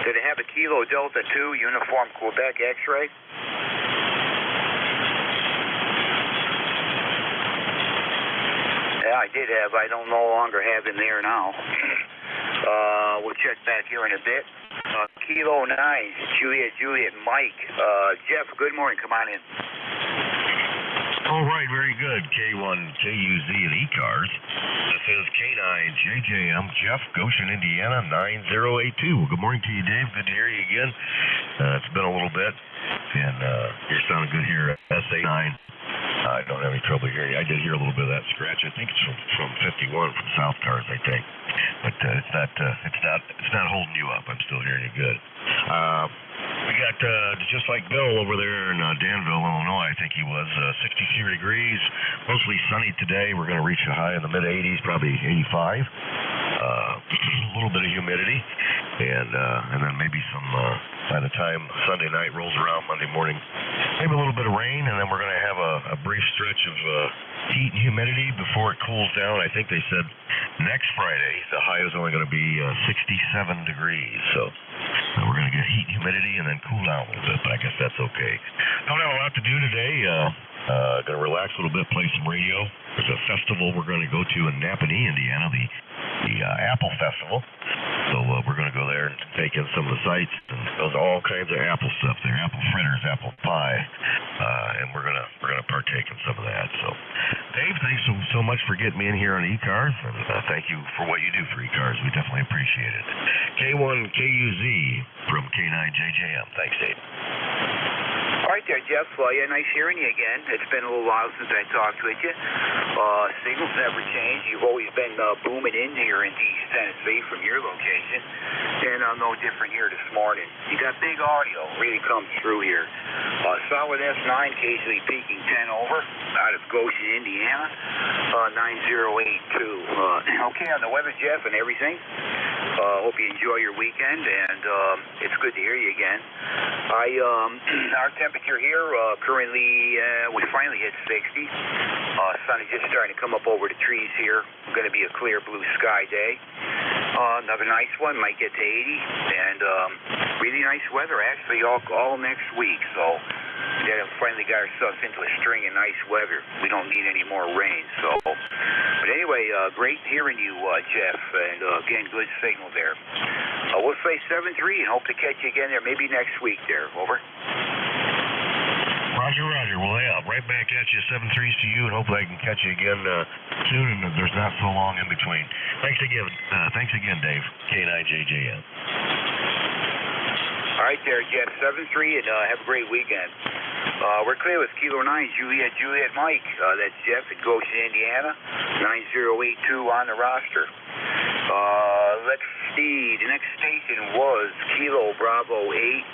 Did it have a Kilo Delta 2 Uniform Quebec X-Ray? Yeah, I did have. I don't no longer have him there now. We'll check back here in a bit. Kilo 9, Juliet Mike. Jeff, good morning. Come on in. All right, very good. K1KUZ and ECARS. This is K9JJM, Jeff, Goshen, Indiana, 9082. Well, good morning to you, Dave. Good to hear you again. It's been a little bit, and you're sounding good here. SA9. I don't have any trouble hearing you. I did hear a little bit of that scratch. I think it's from 51 from South Cars, I think. But it's not holding you up. I'm still hearing you good. We got, just like Bill over there in Danville, Illinois, I think he was, 63 degrees, mostly sunny today. We're going to reach a high in the mid-80s, probably 85. A little bit of humidity, and then maybe some, by the time Sunday night rolls around, Monday morning, maybe a little bit of rain, and then we're going to have a brief stretch of heat and humidity before it cools down. I think they said next Friday, the high is only going to be 67 degrees, so we're going to get heat and humidity and then cool down a little bit, but I guess that's okay. Don't have a lot to do today. Going to relax a little bit, play some radio. There's a festival we're going to go to in Napanee, Indiana, the Apple Festival. So we're going to go there and take in some of the sights. And there's all kinds of apple stuff there, apple fritters, apple pie, and we're gonna partake in some of that. So, Dave, thanks so much for getting me in here on ECARS, and thank you for what you do for ECARS. We definitely appreciate it. K1KUZ from K9JJM. Thanks, Dave. All right there, Jeff. Yeah, nice hearing you again. It's been a little while since I talked with you. Signals never change. You've always been booming in here in East Tennessee from your location, and no different here this morning. You got big audio, really comes through here. Solid S9, occasionally peaking 10 over, out of Goshen, Indiana, 9082. Okay, on the weather, Jeff, and everything. Hope you enjoy your weekend, and it's good to hear you again. Our temperature here currently, we finally hit 60. Sun is just starting to come up over the trees here. Going to be a clear blue sky day. Another nice one, might get to 80, and really nice weather actually all next week. So yeah, finally got ourselves into a string of nice weather. We don't need any more rain. So, but anyway, great hearing you, Jeff, and again, good signal there. We'll say 7-3 and hope to catch you again there maybe next week there. Over. Roger, Roger. Well, yeah, right back at you. 7-3s to you, and hopefully I can catch you again soon, and there's not so long in between. Thanks again, Dave. K9JJM. All right there, Jeff. 7-3, and have a great weekend. We're clear with Kilo 9, Juliet Mike. That's Jeff in Goshen, Indiana. 9082 on the roster. Let's see. The next station was Kilo Bravo 8.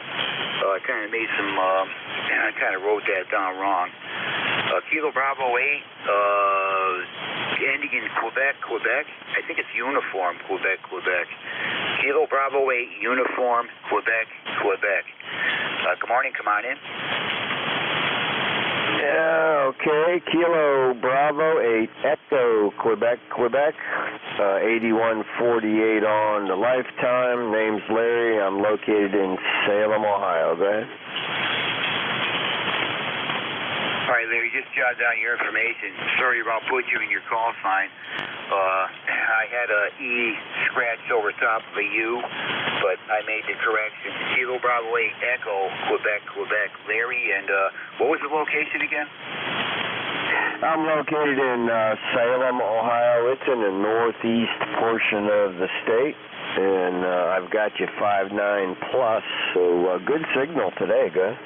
I kind of made some, I kind of wrote that down wrong. Kilo Bravo 8, ending in Quebec. I think it's Uniform, Quebec. Kilo Bravo 8, Uniform, Quebec. Good morning, come on in. Yeah, okay. Kilo Bravo 8, Echo, Quebec. 8148 on the lifetime. Name's Larry. I'm located in Salem, Ohio. Go ahead. All right, Larry, just jot down your information. Sorry about butchering your call sign. I had a E scratched over top of a U, but I made the correction. Kilo Bravo 8, Echo, Quebec. Larry, and what was the location again? I'm located in Salem, Ohio. It's in the northeast portion of the state, and I've got you 5.9 plus, so good signal today, good.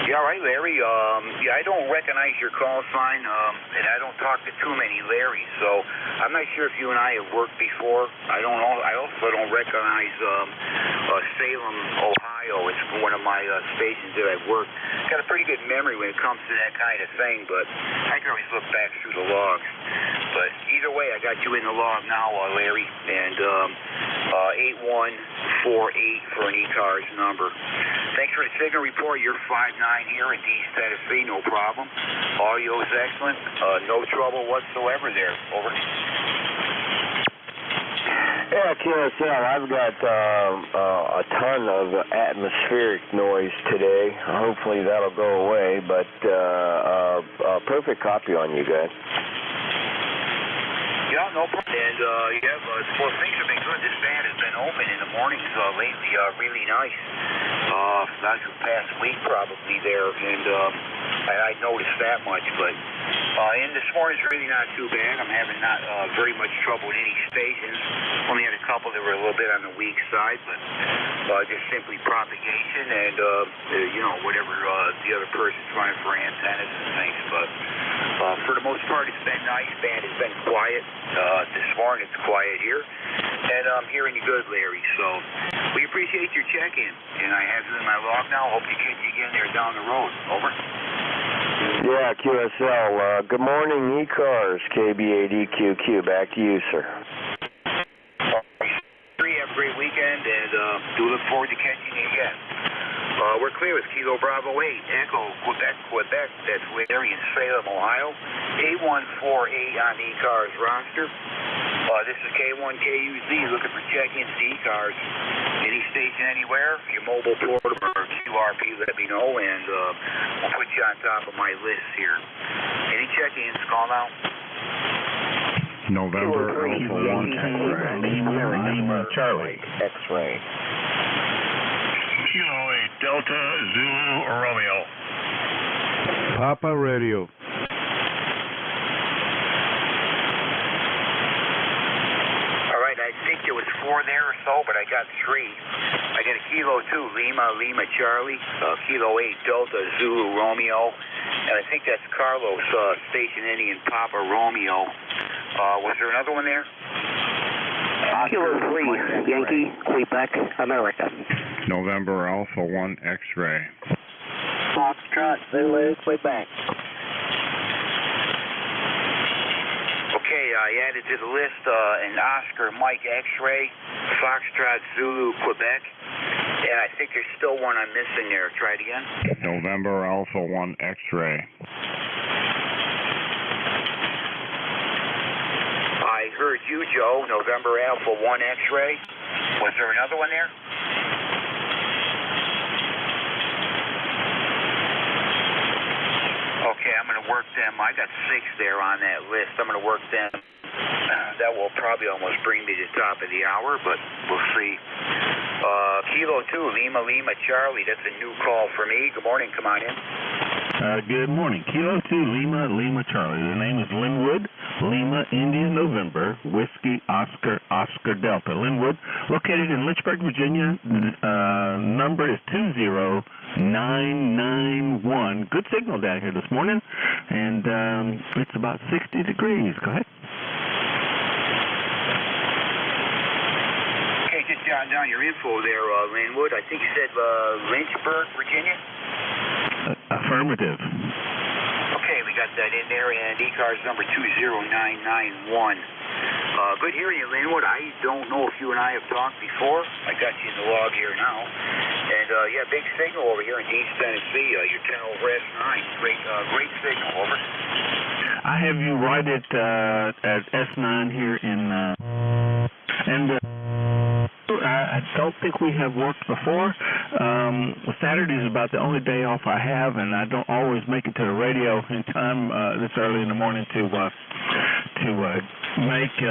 Yeah, all right, Larry. Yeah, I don't recognize your call sign, and I don't talk to too many Larrys, so I'm not sure if you and I have worked before. I don't know. I also don't recognize Salem, Ohio. It's one of my stations that I've worked. Got a pretty good memory when it comes to that kind of thing, but I can always look back through the logs. But either way, I got you in the log now, Larry, and 8148 for an ECARS number. Thanks for the signal report. You're 5.9 here in East Tennessee, no problem. Audio is excellent. No trouble whatsoever there. Over. Yeah, QSL, I've got a ton of atmospheric noise today. Hopefully that'll go away, but perfect copy on you guys. Yeah, no problem. And, well, things have been good. This band has been open in the mornings lately, really nice. Not the past week probably there, and I noticed that much, but and this morning's really not too bad. I'm having not very much trouble with any stations. Only had a couple that were a little bit on the weak side, but just simply propagation and, whatever the other person's running for antennas and things, but for the most part, it's been nice. Band has been quiet. This morning it's quiet here, and I'm hearing you good, Larry. So we appreciate your check-in, and I have you in my log now. Hope to catch you again there down the road. Over. Yeah, QSL. Good morning, ECARS, KB8EQQ. Back to you, sir. Have a great weekend, and do look forward to catching you again. We're clear with Kilo Bravo 8, Echo, Quebec. That's Larry in Salem, Ohio. 8148 on the ECARS roster. This is K1KUZ looking for check-ins to ECARS. Any station anywhere, your mobile portable or QRP, let me know, and I'll put you on top of my list here. Any check-ins, call now. November Alpha 1 X-ray. Lima Charlie X-ray. Kilo 8 Delta Zulu Romeo. Papa Radio. All right, I think there was 4 there or so, but I got 3. I got a Kilo 2 Lima Charlie, Kilo 8 Delta Zulu Romeo, and I think that's Carlos station ending in Papa Romeo. Was there another one there? Kilo 3 Yankee, Quebec, America. November Alpha 1 X-ray. Foxtrot, Zulu, Quebec. Okay, I added to the list an Oscar Mike X-ray, Foxtrot Zulu, Quebec, and I think there's still one I'm missing there. Try it again. November Alpha 1 X-ray. I for you, Joe. November Alpha 1 X-ray. Was there another one there? Okay, I'm going to work them. I got 6 there on that list. I'm going to work them. That will probably almost bring me to the top of the hour, but we'll see. Kilo 2, Lima, Lima, Charlie. That's a new call for me. Good morning. Come on in. Good morning. Kilo 2, Lima, Lima, Charlie. The name is Linwood, Lima, India, November, Whiskey, Oscar, Oscar, Delta. Linwood, located in Lynchburg, Virginia. Number is 20991. Good signal down here this morning, and it's about 60 degrees. Go ahead. Okay, just jotting down your info there, Linwood. I think you said Lynchburg, Virginia? Affirmative. Okay, we got that in there, and ECARS number 20991. Good hearing you, Linwood. I don't know if you and I have talked before. I got you in the log here now. And, yeah, big signal over here in East Tennessee. You're 10 over S9. Great signal, over. I have you right at S9 here in, I don't think we have worked before. Saturday is about the only day off I have, and I don't always make it to the radio in time this early in the morning to make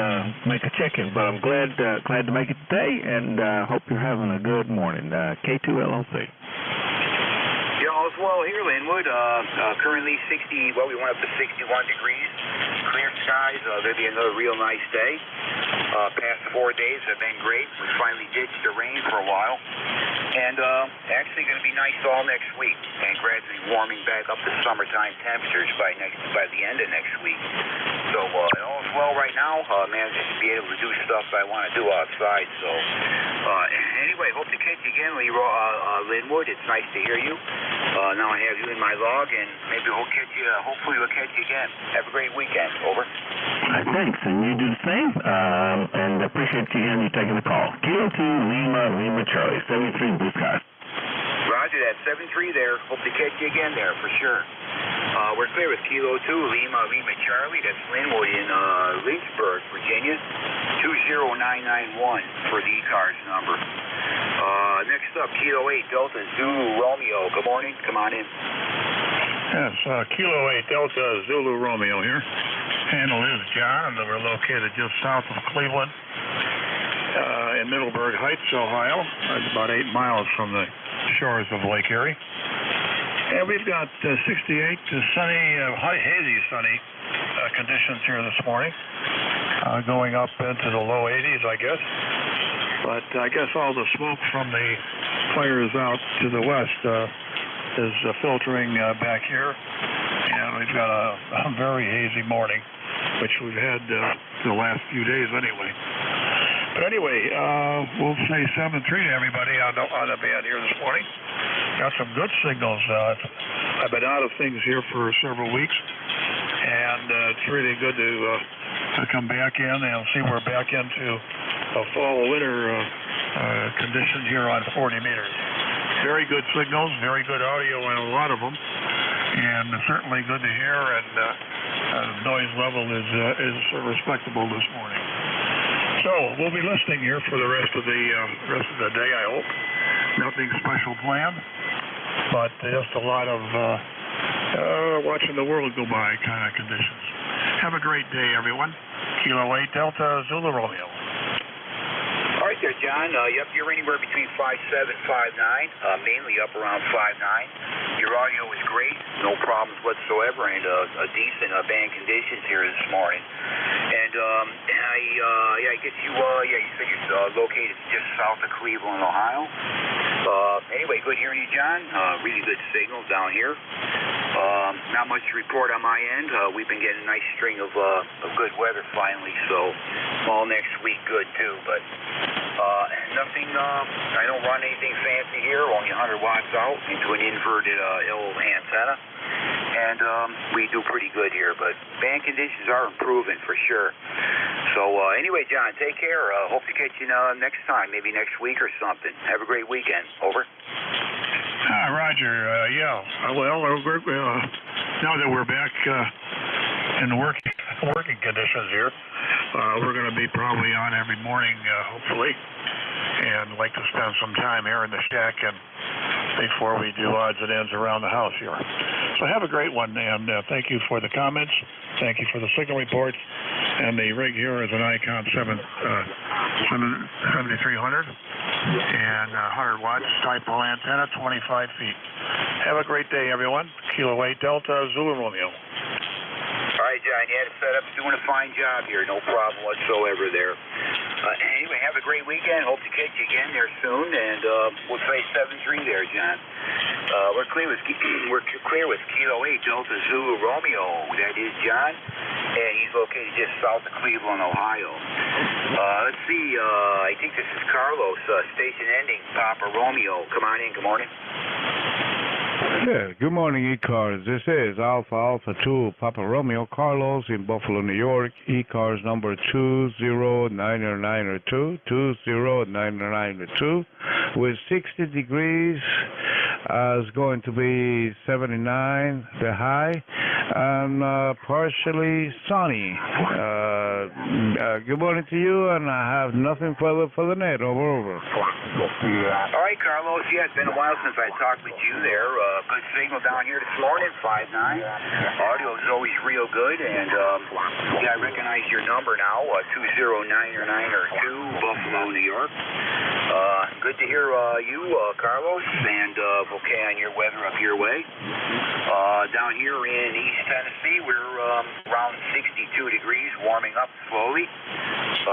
a check-in. But I'm glad to make it today, and hope you're having a good morning. K2LLC. Yeah, all's well here, Linwood. Currently 60, well, we went up to 61 degrees. Clear skies. There'll be another real nice day. Past 4 days have been great. We finally ditched the rain for a while. And actually going to be nice all next week, and gradually warming back up to summertime temperatures by the end of next week. So all's well right now. Managing to be able to do stuff I want to do outside. So anyway, hope to catch you again, Linwood. It's nice to hear you. Now I have you in my log, and maybe we'll catch you. Hopefully we'll catch you again. Have a great weekend. Over. Thanks, and you do the same. And appreciate you and you taking the call. Kilo 2, Lima, Lima, Charlie, 73 Blue Skies. Roger that, 73 there. Hope to catch you again there for sure. We're clear with Kilo 2, Lima, Lima, Charlie. That's Linwood in Lynchburg, Virginia. 20991 for the ECARS number. Next up, Kilo 8, Delta Zulu Romeo. Good morning. Come on in. Yes, Kilo 8, Delta Zulu Romeo here. Handle is John, and we're located just south of Cleveland in Middleburg Heights, Ohio. It's about 8 miles from the shores of Lake Erie. And we've got 68 sunny, hazy sunny conditions here this morning, going up into the low 80s, I guess. But I guess all the smoke from the fires out to the west is filtering back here, and we've got a very hazy morning, which we've had the last few days anyway. But anyway, we'll say 7-3 to everybody on the band here this morning. Got some good signals. I've been out of things here for several weeks, and it's really good to come back in and see we're back into a fall-winter condition here on 40 meters. Very good signals, very good audio on a lot of them, and certainly good to hear, and the noise level is respectable this morning. So we'll be listening here for the rest of the day, I hope. Nothing special planned, but just a lot of watching the world go by kind of conditions. Have a great day, everyone. Kilo 8 Delta Zulu Romeo. All right there, John. You're anywhere between 5.7 and 5.9, mainly up around 5.9. Your audio is great, no problems whatsoever, and a decent band conditions here this morning. And I guess you said you're located just south of Cleveland, Ohio. Anyway, good hearing you, John. Really good signal down here. Not much to report on my end. We've been getting a nice string of good weather finally, so all next week good too. But nothing. I don't run anything fancy here. Only 100 watts out into an inverted L antenna, and we do pretty good here. But band conditions are improving for sure. So anyway, John, take care. Hope to catch you next time, maybe next week or something. Have a great weekend. Over. Roger. Yeah. Well, now that we're back in the work working conditions here. We're going to be probably on every morning, hopefully, and like to spend some time here in the shack and before we do odds and ends around the house here. So have a great one, and thank you for the comments. Thank you for the signal reports. And the rig here is an Icon 7300 and 100 watts type of antenna, 25 feet. Have a great day, everyone. Kilo 8 Delta Zulu Romeo. All right, John, you had it set up, doing a fine job here. No problem whatsoever there. Anyway, have a great weekend. Hope to catch you again there soon, and we'll say 7-3 there, John. We're clear with Kilo 8 Delta Zulu Romeo. That is John, and he's located just south of Cleveland, Ohio. Let's see. I think this is Carlos, station ending Papa Romeo. Come on in. Good morning. Yeah, good morning, ECARS. This is Alpha Alpha 2 Papa Romeo Carlos in Buffalo, New York. ECARS number 20992, 20992, with 60 degrees. It's going to be 79, the high, and partially sunny. Good morning to you, and I have nothing further for the net. Over. All right, Carlos. Yeah, it's been a while since I talked with you there. Good signal down here this morning, 5.9. Audio is always real good, and yeah, I recognize your number now, 20992, Buffalo, New York. Good to hear you, Carlos, and okay on your weather up your way. Down here in East Tennessee, we're around 62 degrees, warming up slowly.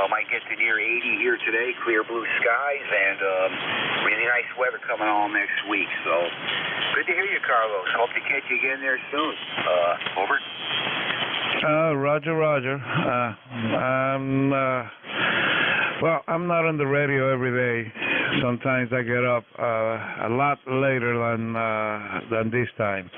Might get to near 80 here today, clear blue skies, and really nice weather coming on next week. So good to hear you, Carlos. Hope to catch you again there soon. Over. Roger. Well, I'm not on the radio every day. Sometimes I get up a lot later than this time.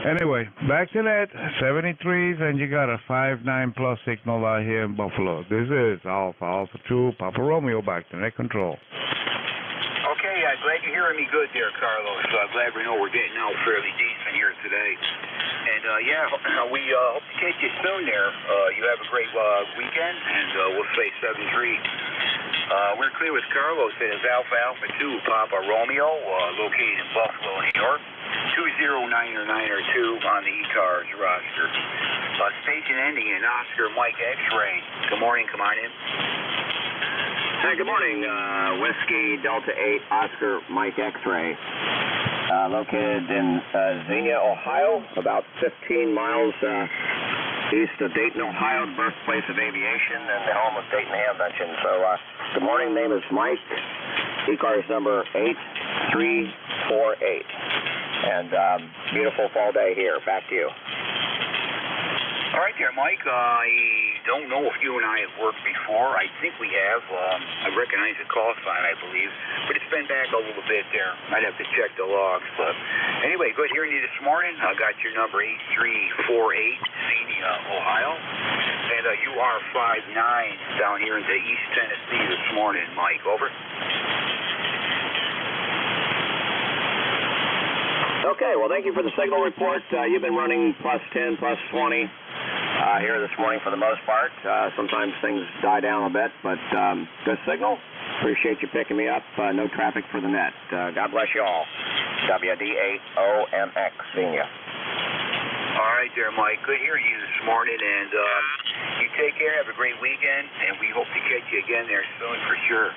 Anyway, back to that, 73s, and you got a 5.9 plus signal out here in Buffalo. This is Alpha 2 Papa Romeo, back to net control. Okay, glad you're hearing me good there, Carlos. Glad we know we're getting out fairly decent here today. And yeah, we hope to catch you soon there. You have a great weekend, and we'll say 7-3. We're clear with Carlos. It is Alpha 2 Papa Romeo, located in Buffalo, New York. 20992 on the ECARS roster. Station ending in Oscar Mike X-Ray. Good morning. Come on in. Hi, good morning. Whiskey Delta 8 Oscar Mike X-Ray. Located in Xenia, Ohio, about 15 miles east of Dayton, Ohio, the birthplace of aviation and the home of Dayton Hamvention. So, good morning. Name is Mike. ECARS number 8348. And beautiful fall day here. Back to you. All right there, Mike. I don't know if you and I have worked before. I think we have. I recognize the call sign, I believe. But it's been back a little bit there. I'd have to check the logs. But anyway, good hearing you this morning. I got your number 8348, Xenia, Ohio. And you are 5'9" down here into East Tennessee this morning, Mike. Over. Okay, well, thank you for the signal report. You've been running plus 10, plus 20 here this morning for the most part. Sometimes things die down a bit, but good signal. Appreciate you picking me up. No traffic for the net. God bless you all. WD8OMX, Xenia. All right there, Mike. Good hearing you this morning, and you take care. Have a great weekend, and we hope to catch you again there soon for sure.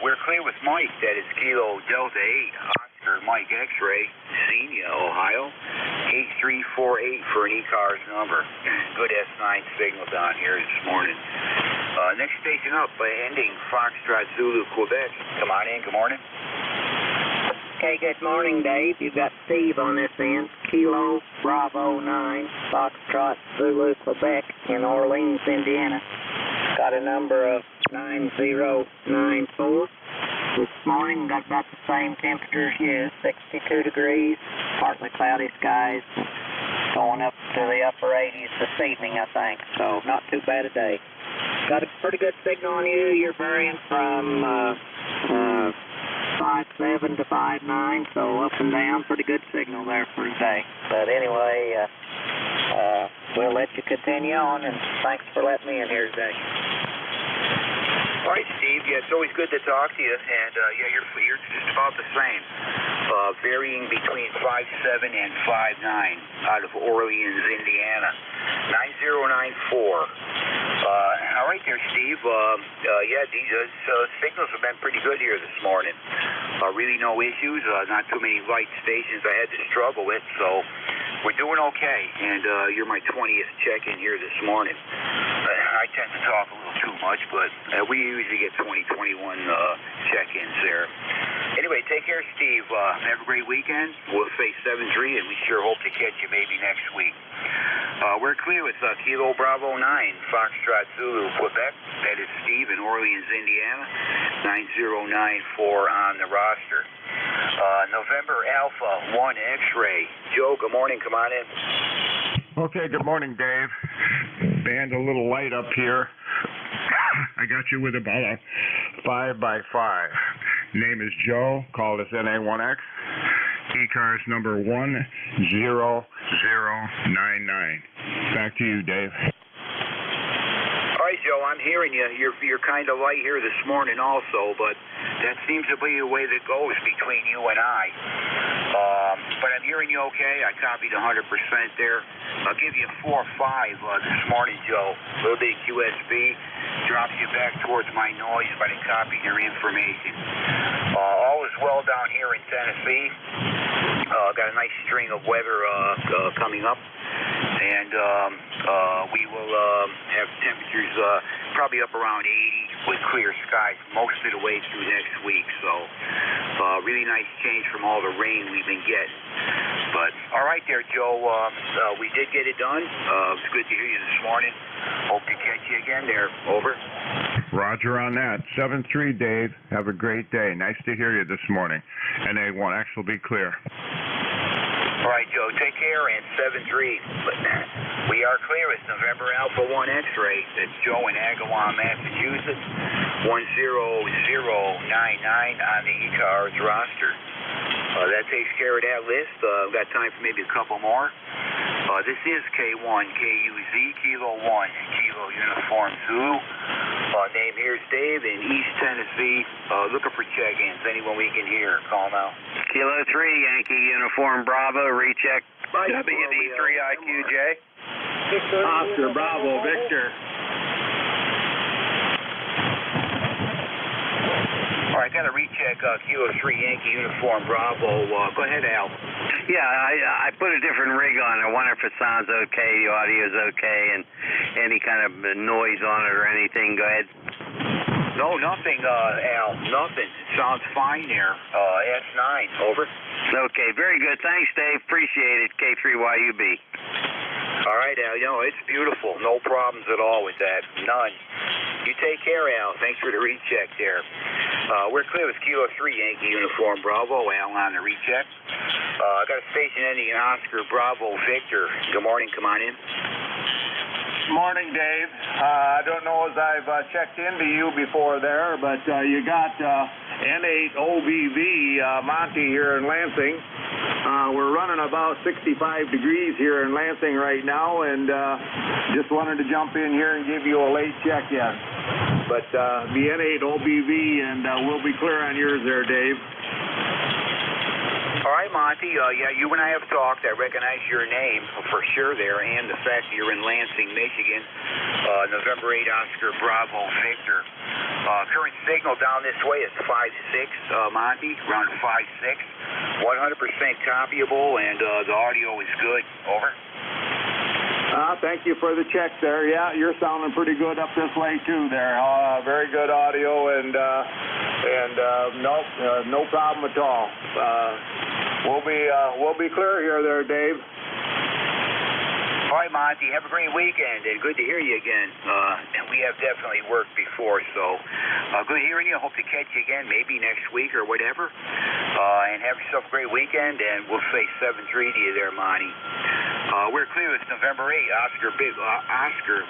We're clear with Mike. That is Kilo Delta 8. Mike X-Ray, Xenia, Ohio, 8348 for an ECARS number. Good S9 signal down here this morning. Next station up, ending Foxtrot Zulu, Quebec. Come on in. Good morning. Okay, good morning, Dave. You've got Steve on this end. Kilo Bravo 9, Foxtrot Zulu, Quebec, in Orleans, Indiana. Got a number of 9094. This morning, got about the same temperature as you, 62 degrees, partly cloudy skies, going up to the upper 80s this evening, I think, so not too bad a day. Got a pretty good signal on you. You're varying from 5.7 to 5.9, so up and down, pretty good signal there for today. But anyway, we'll let you continue on, and thanks for letting me in here today. All right, Steve. Yeah, it's always good to talk to you. And yeah, you're just about the same, varying between 5'7" and 5'9" out of Orleans, Indiana. 9094. All right there, Steve. Yeah, these signals have been pretty good here this morning. Really no issues. Not too many light stations I had to struggle with, so we're doing okay. And you're my 20th check-in here this morning. I tend to talk a little too much, but we usually get 20, 21 check-ins there. Anyway, take care, Steve. Have a great weekend. We'll say 7-3, and we sure hope to catch you maybe next week. We're clear with Kilo Bravo 9, Foxtrot Zulu, Quebec. That is Steve in Orleans, Indiana. 9094 on the roster. November Alpha 1 X-Ray. Joe, good morning. Come on in. Okay, good morning, Dave. Band a little light up here. I got you with about a 5x5. Name is Joe. Call us NA1X. ECARS number 10099. Back to you, Dave. All right, Joe, I'm hearing you. You're kind of light here this morning also, but that seems to be the way that goes between you and I. But I'm hearing you okay. I copied 100% there. I'll give you 4 or 5 this morning, Joe. A little bit of QSB. Drops you back towards my noise, but I copied your information. All is well down here in Tennessee. Got a nice string of weather coming up. And we will have temperatures probably up around 80 with clear skies most of the way through next week. So really nice change from all the rain we've been getting. But all right there, Joe. We did get it done. It's good to hear you this morning. Hope to catch you again there. Over. Roger on that. 7-3, Dave. Have a great day. Nice to hear you this morning. NA1X will be clear. All right, Joe, take care, and 7-3. We are clear. It's November Alpha 1 X-Ray. That's Joe in Agawam, Massachusetts. 10099 on the ECARS roster. That takes care of that list. I've got time for maybe a couple more. This is K1, KUZ, Kilo 1, Kilo Uniform Zulu. Name here's Dave in East Tennessee. Looking for check-ins. Anyone we can hear, call now. Kilo 3, Yankee Uniform Bravo, recheck WD3IQJ. Oscar Bravo, Victor. All right, got to recheck Kilo 3 Yankee Uniform Bravo. Go ahead, Al. Yeah, I put a different rig on. I wonder if it sounds okay, the audio's okay, and any kind of noise on it or anything. Go ahead. No, nothing, Al. Nothing. It sounds fine there. S9, over. Okay, very good. Thanks, Dave. Appreciate it. K3YUB. All right, Al. You know, it's beautiful. No problems at all with that. None. You take care, Al. Thanks for the recheck there. We're clear with Kilo 3 Yankee Uniform Bravo. Al on the recheck. I got a station ending in Oscar Bravo Victor. Good morning. Come on in. Morning, Dave. I don't know as I've checked into you before there, but you got N8OBV Monty here in Lansing. We're running about 65 degrees here in Lansing right now, and just wanted to jump in here and give you a late check-in. But the N8OBV, and we'll be clear on yours there, Dave. All right, Monty. Yeah, you and I have talked. I recognize your name for sure there, and the fact that you're in Lansing, Michigan. November 8 Oscar Bravo Victor. Current signal down this way is 5.6, Monty, around 5.6. 100% copyable, and the audio is good. Over. Thank you for the check there. Yeah, you're sounding pretty good up this way too there. Very good audio, and no problem at all. We'll be clear here there, Dave. All right, Monty, have a great weekend, and good to hear you again. And we have definitely worked before, so good hearing you. Hope to catch you again maybe next week or whatever. And have yourself a great weekend, and we'll say 7-3 to you there, Monty. We're clear. It's November 8, Oscar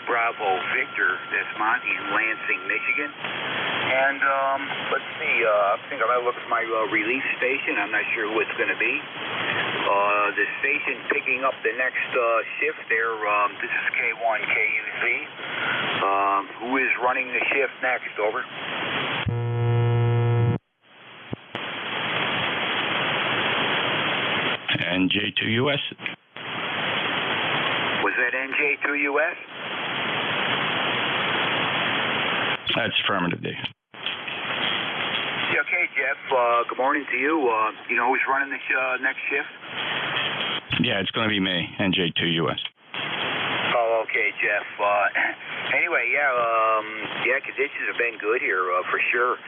Bravo Victor. That's Monty in Lansing, Michigan. And let's see. I think I might look at my relief station. I'm not sure who it's going to be. The station picking up the next shift there. This is K1KUZ. Who is running the shift next? Over. NJ2US. Was that NJ2US? That's affirmative, Dave. Yeah, okay, Jeff. Good morning to you. You know who's running the next shift? Yeah, it's going to be me, NJ2US. Oh, okay, Jeff. Anyway, yeah, conditions have been good here for sure.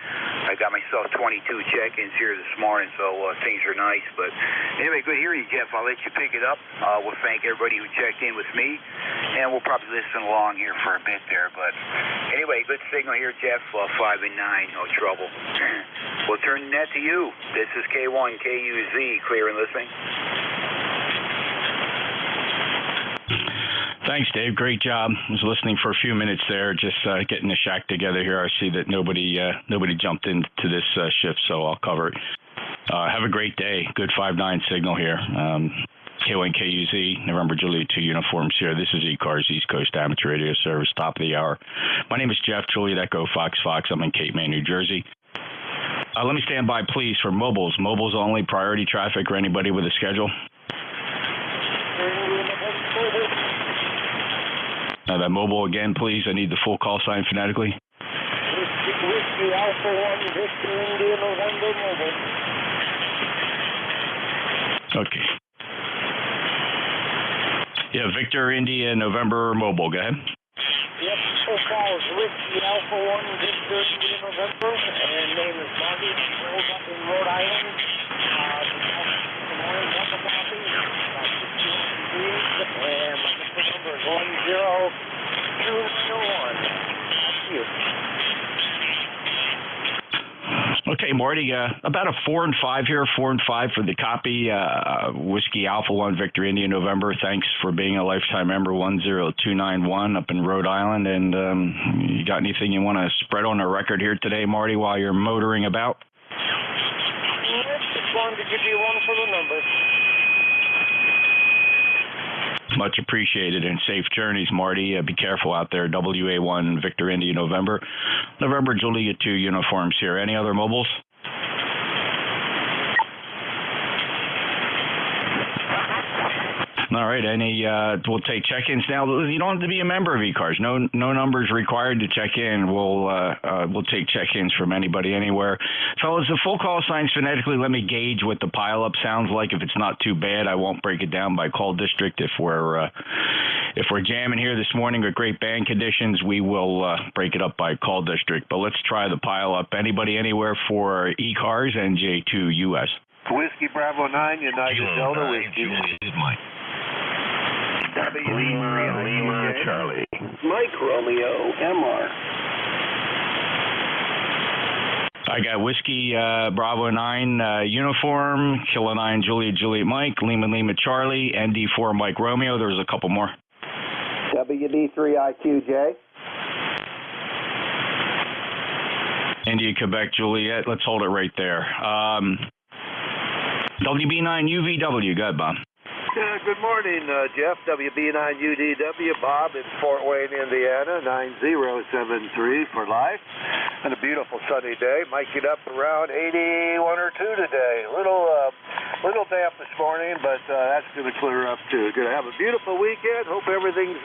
I got myself 22 check-ins here this morning, so things are nice. But anyway, good hearing you, Jeff. I'll let you pick it up. We'll thank everybody who checked in with me, and we'll probably listen along here for a bit there. But anyway, good signal here, Jeff. 5 and 9, no trouble. We'll turn that to you. This is K1KUZ, clear and listening. Thanks, Dave. Great job. I was listening for a few minutes there, just getting the shack together here. I see that nobody jumped into this shift, so I'll cover it. Have a great day. Good 5-9 signal here. K1KUZ, November Juliet 2 uniforms here. This is ECARS, East Coast Amateur Radio Service, top of the hour. My name is Jeff, Juliet Echo Fox. I'm in Cape May, New Jersey. Let me stand by, please, for mobiles. Mobiles only, priority traffic or anybody with a schedule. That mobile again, please. I need the full call sign phonetically. Whiskey Alpha 1, Victor India, November mobile. Okay. Yeah, Victor India, November mobile. Go ahead. Yep, full calls. Whiskey Alpha 1, Victor India, November. And name is Bobby. Rolls up in Rhode Island. Good morning, welcome, Bobby. 61 degrees. And my number is 10201. Thank you. Okay, Marty, about a 4 and 5 here, 4 and 5 for the copy. Whiskey Alpha 1, Victor India, November. Thanks for being a lifetime member, 10291 up in Rhode Island. And you got anything you want to spread on the record here today, Marty, while you're motoring about? Just wanted to give you one for the number. Much appreciated, and safe journeys, Marty. Be careful out there. WA1, Victor India, November. November, Juliet 2 uniforms here. Any other mobiles? All right, we'll take check-ins now. You don't have to be a member of ECARS. No numbers required to check in. We'll take check-ins from anybody, anywhere. Fellas, the full call signs phonetically. Let me gauge what the pileup sounds like. If it's not too bad, I won't break it down by call district. If we're jamming here this morning with great band conditions, we will break it up by call district. But let's try the pileup. Anybody, anywhere for ECARS, NJ2US. Whiskey Bravo 9, United Delta, Whiskey. Mike. Lima, Charlie. Mike Romeo, MR. I got Whiskey Bravo 9 uniform, Kilo 9 Juliet Mike, Lima Charlie, ND4 Mike Romeo. There was a couple more. WD3IQJ. India Quebec Juliet. Let's hold it right there. WB9 UVW. Go ahead, Bob. Good morning, Jeff. WB9UDW, Bob in Fort Wayne, Indiana, 9073 for life. And a beautiful sunny day. Might get up around 81 or 2 today. Little damp this morning, but that's going to clear up too. Going to have a beautiful weekend. Hope everything's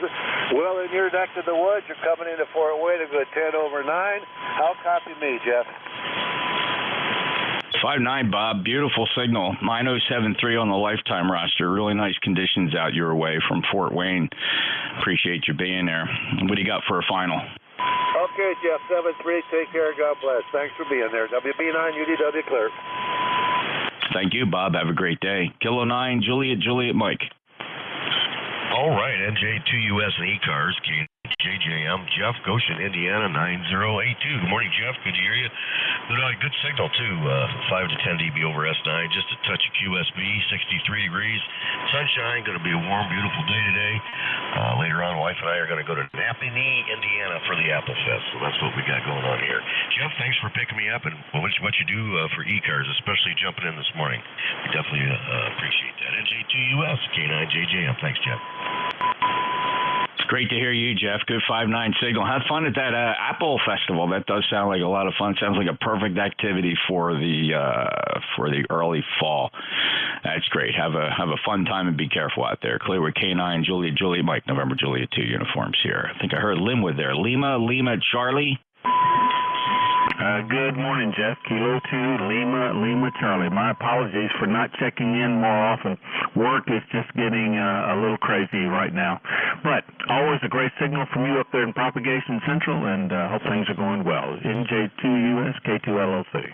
well in your neck of the woods. You're coming into Fort Wayne a good 10 over 9. How copy me, Jeff? 5-9, Bob. Beautiful signal. 9073 on the lifetime roster. Really nice conditions out your way from Fort Wayne. Appreciate you being there. What do you got for a final? Okay, Jeff. 7-3. Take care. God bless. Thanks for being there. WB9 UDW clear. Thank you, Bob. Have a great day. Kilo 9 Juliet Mike. All right, NJ2US and ECARS, JJM, Jeff, Goshen, Indiana, 9082. Good morning, Jeff. Good to hear you. Good signal, too. 5 to 10 dB over S9. Just a touch of QSB, 63 degrees. Sunshine, going to be a warm, beautiful day today. Later on, wife and I are going to go to Napanee, Indiana for the Apple Fest. So that's what we got going on here. Jeff, thanks for picking me up and what you do for ECARS, especially jumping in this morning. We definitely appreciate that. NJ2US, K9JJM. Thanks, Jeff. Great to hear you, Jeff. Good 5-9 signal. Have fun at that Apple Festival. That does sound like a lot of fun. Sounds like a perfect activity for the early fall. That's great. Have a fun time and be careful out there. Clearwood K9, Juliet Mike, November Juliet 2 uniforms here. I think I heard Linwood there. Lima Charlie. Good morning, Jeff. Kilo 2, Lima, Charlie. My apologies for not checking in more often. Work is just getting a little crazy right now. But always a great signal from you up there in Propagation Central, and hope things are going well. NJ2US, K2LLC.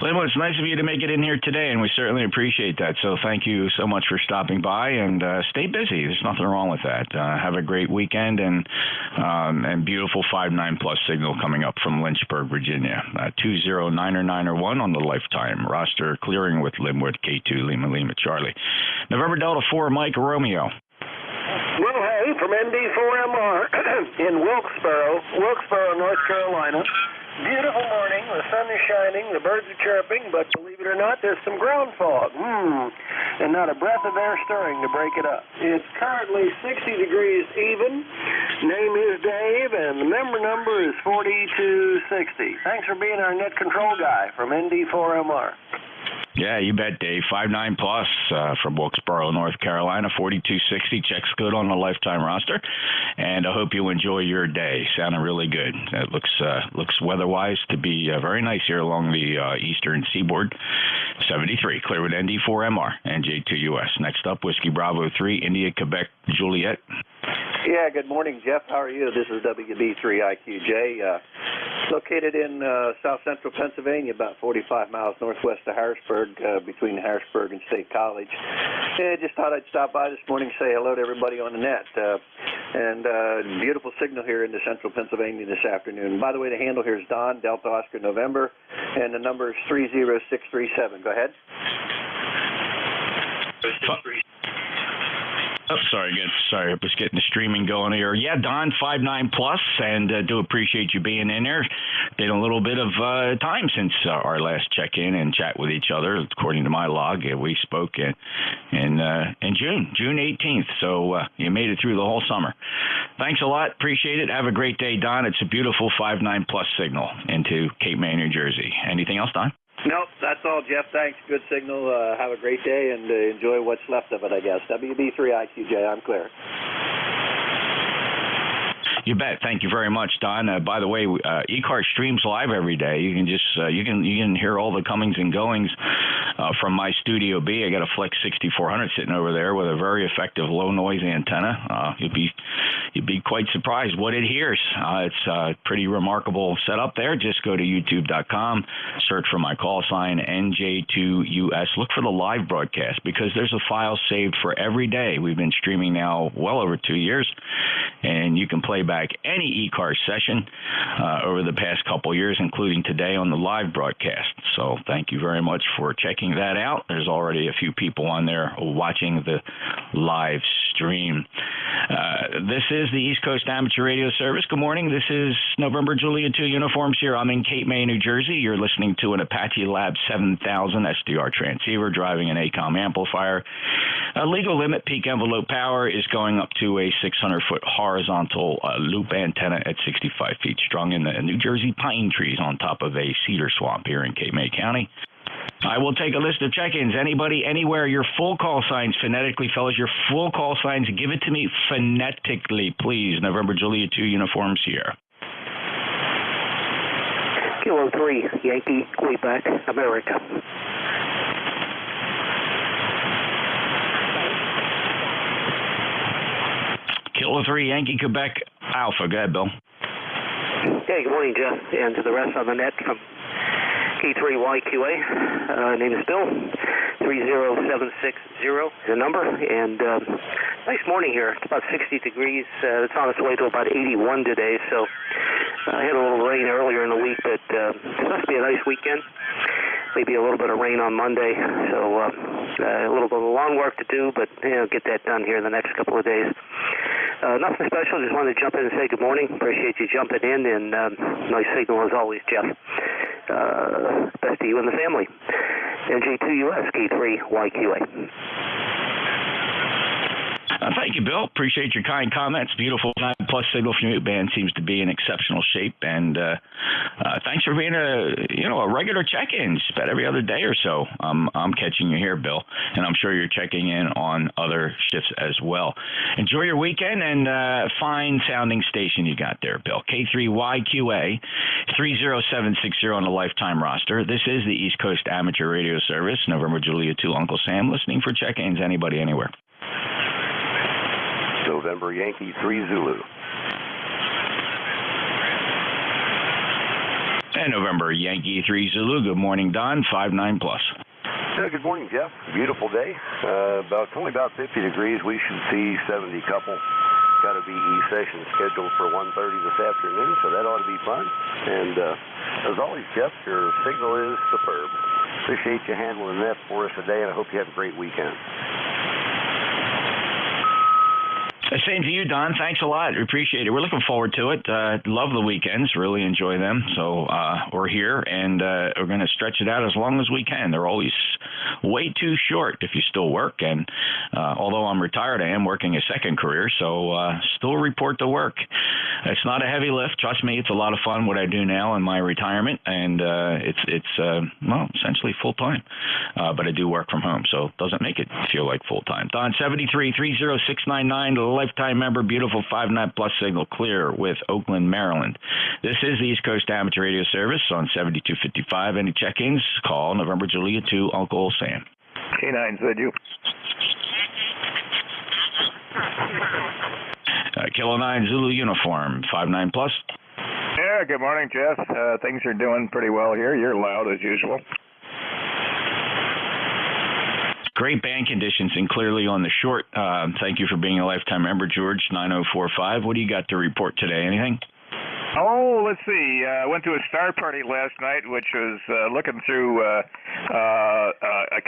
Linwood, it's nice of you to make it in here today, and we certainly appreciate that. So thank you so much for stopping by, and stay busy. There's nothing wrong with that. Have a great weekend, and beautiful 5-9 plus signal coming up from Lynchburg, Virginia. 20991 on the lifetime roster, clearing with Linwood, K2, Lima, Charlie. November Delta 4, Mike Romeo. Well, hey, from ND4MR in Wilkesboro, North Carolina. Beautiful morning. The sun is shining. The birds are chirping, but believe it or not, there's some ground fog. And not a breath of air stirring to break it up. It's currently 60 degrees even. Name is Dave, and the member number is 4260. Thanks for being our net control guy from ND4MR. Yeah, you bet, Dave. 5-9 plus from Wilkesboro, North Carolina, 4260. Checks good on the lifetime roster, and I hope you enjoy your day. Sounding really good. It looks weather-wise to be very nice here along the eastern seaboard. 73, Clearwood ND4MR, NJ2US. Next up, Whiskey Bravo 3, India, Quebec, Juliet. Yeah, good morning, Jeff. How are you? This is WB3IQJ, located in south central Pennsylvania, about 45 miles northwest of Harrisburg, between Harrisburg and State College. Yeah, just thought I'd stop by this morning, say hello to everybody on the net. Beautiful signal here in the central Pennsylvania this afternoon. By the way, the handle here is Don, Delta Oscar November, and the number is 30637. Go ahead. Oh, sorry, I was getting the streaming going here. Yeah, Don, 5-9 plus, and do appreciate you being in there. Been a little bit of time since our last check-in and chat with each other. According to my log, we spoke in June 18th, so you made it through the whole summer. Thanks a lot. Appreciate it. Have a great day, Don. It's a beautiful 5-9 plus signal into Cape May, New Jersey. Anything else, Don? Nope, that's all, Jeff. Thanks. Good signal. Have a great day and enjoy what's left of it, I guess. WB3IQJ, I'm clear. You bet. Thank you very much, Don. By the way, ECARS streams live every day. You can just you can hear all the comings and goings from my Studio B. I got a Flex 6400 sitting over there with a very effective low noise antenna. You'd be quite surprised what it hears. It's a pretty remarkable setup there. Just go to youtube.com, search for my call sign NJ2US. Look for the live broadcast because there's a file saved for every day. We've been streaming now well over 2 years, and you can play back any ECARS session over the past couple years, including today on the live broadcast. So thank you very much for checking that out. There's already a few people on there watching the live stream. This is the East Coast Amateur Radio Service. Good morning. This is November Juliet 2 uniforms here. I'm in Cape May, New Jersey. You're listening to an Apache Lab 7000 SDR transceiver driving an ACOM amplifier. A legal limit peak envelope power is going up to a 600-foot horizontal loop antenna at 65 feet, strung in the New Jersey pine trees on top of a cedar swamp here in Cape May County. I will take a list of check-ins. Anybody, anywhere, your full call signs phonetically, fellas, your full call signs, give it to me phonetically, please. November Juliet 2 uniforms here. Kilo 3, Yankee, Quebec, America. Kilo 3, Yankee, Quebec, Alpha. Go ahead, Bill. Hey, good morning, Jeff, and to the rest on the net from K3YQA. Name is Bill. 30760 is the number, and nice morning here. It's about 60 degrees. It's on its way to about 81 today, so I had a little rain earlier in the week, but it's supposed to be a nice weekend. Maybe a little bit of rain on Monday, so a little bit of lawn work to do, but get that done here in the next couple of days. Nothing special, just wanted to jump in and say good morning. Appreciate you jumping in, and nice signal as always, Jeff. Best to you and the family. NJ2US, K3YQA. Thank you, Bill. Appreciate your kind comments. Beautiful 9+ signal from you. Band seems to be in exceptional shape, and thanks for being a regular check-in. Just about every other day or so. I'm catching you here, Bill, and I'm sure you're checking in on other shifts as well. Enjoy your weekend, and fine sounding station you got there, Bill. K3YQA 30760 on the lifetime roster. This is the East Coast Amateur Radio Service. November Julia 2, Uncle Sam, listening for check-ins. Anybody, anywhere. November Yankee 3 Zulu. And November Yankee 3 Zulu. Good morning, Don. 59+. Good morning, Jeff. Beautiful day. Only about 50 degrees. We should see 70 couple. Got a VE session scheduled for 1:30 this afternoon, so that ought to be fun. And as always, Jeff, your signal is superb. Appreciate you handling that for us today, and I hope you have a great weekend. Same to you, Don. Thanks a lot. We appreciate it. We're looking forward to it. Love the weekends. Really enjoy them. So we're here, and we're going to stretch it out as long as we can. They're always way too short if you still work. And although I'm retired, I am working a second career, so still report to work. It's not a heavy lift. Trust me, it's a lot of fun what I do now in my retirement, and it's essentially full-time. But I do work from home, so it doesn't make it feel like full-time. Don, 7330699 to the lifetime member, beautiful 59+ signal clear with Oakland, Maryland. This is the East Coast Amateur Radio Service on 7255. Any check-ins? Call November Julia 2, Uncle Sam. K9, said you. Kilo 9 Zulu uniform, 59+. Yeah, good morning, Jeff. Things are doing pretty well here. You're loud as usual. Great band conditions and clearly on the short. Thank you for being a lifetime member, George, 9045. What do you got to report today? Anything? Oh, let's see. I went to a star party last night, which was looking through a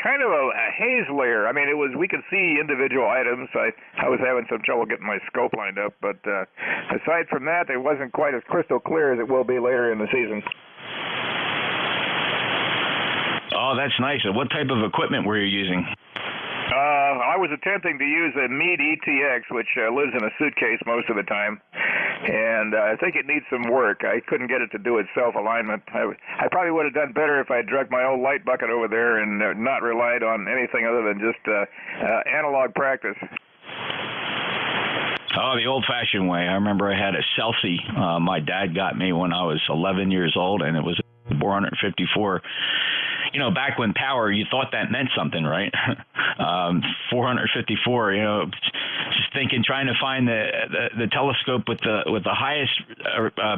kind of a haze layer. I mean, we could see individual items. I was having some trouble getting my scope lined up, but aside from that, it wasn't quite as crystal clear as it will be later in the season. Oh, that's nice. What type of equipment were you using? I was attempting to use a Meade ETX, which lives in a suitcase most of the time, and I think it needs some work. I couldn't get it to do its self-alignment. I probably would have done better if I drug my old light bucket over there and not relied on anything other than just analog practice. Oh, the old-fashioned way. I remember I had a Celsi my dad got me when I was 11 years old, and it was a 454. You know, back when power, you thought that meant something, right? 454, just thinking, trying to find the telescope with the highest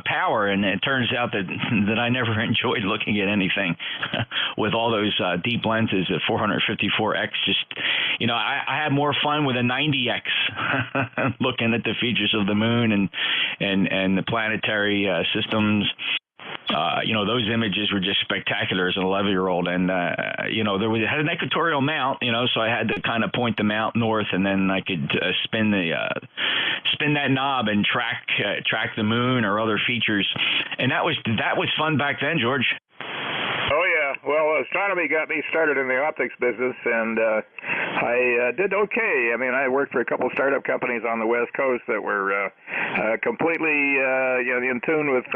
power, and it turns out that I never enjoyed looking at anything with all those deep lenses at 454x. Just, I had more fun with a 90x, looking at the features of the moon and the planetary systems. Those images were just spectacular as an 11-year-old, and it had an equatorial mount, so I had to kind of point the mount north, and then I could spin that knob and track the moon or other features, and that was fun back then, George. Oh, yeah. Well, astronomy got me started in the optics business, and I did okay. I mean, I worked for a couple startup companies on the West Coast that were completely in tune with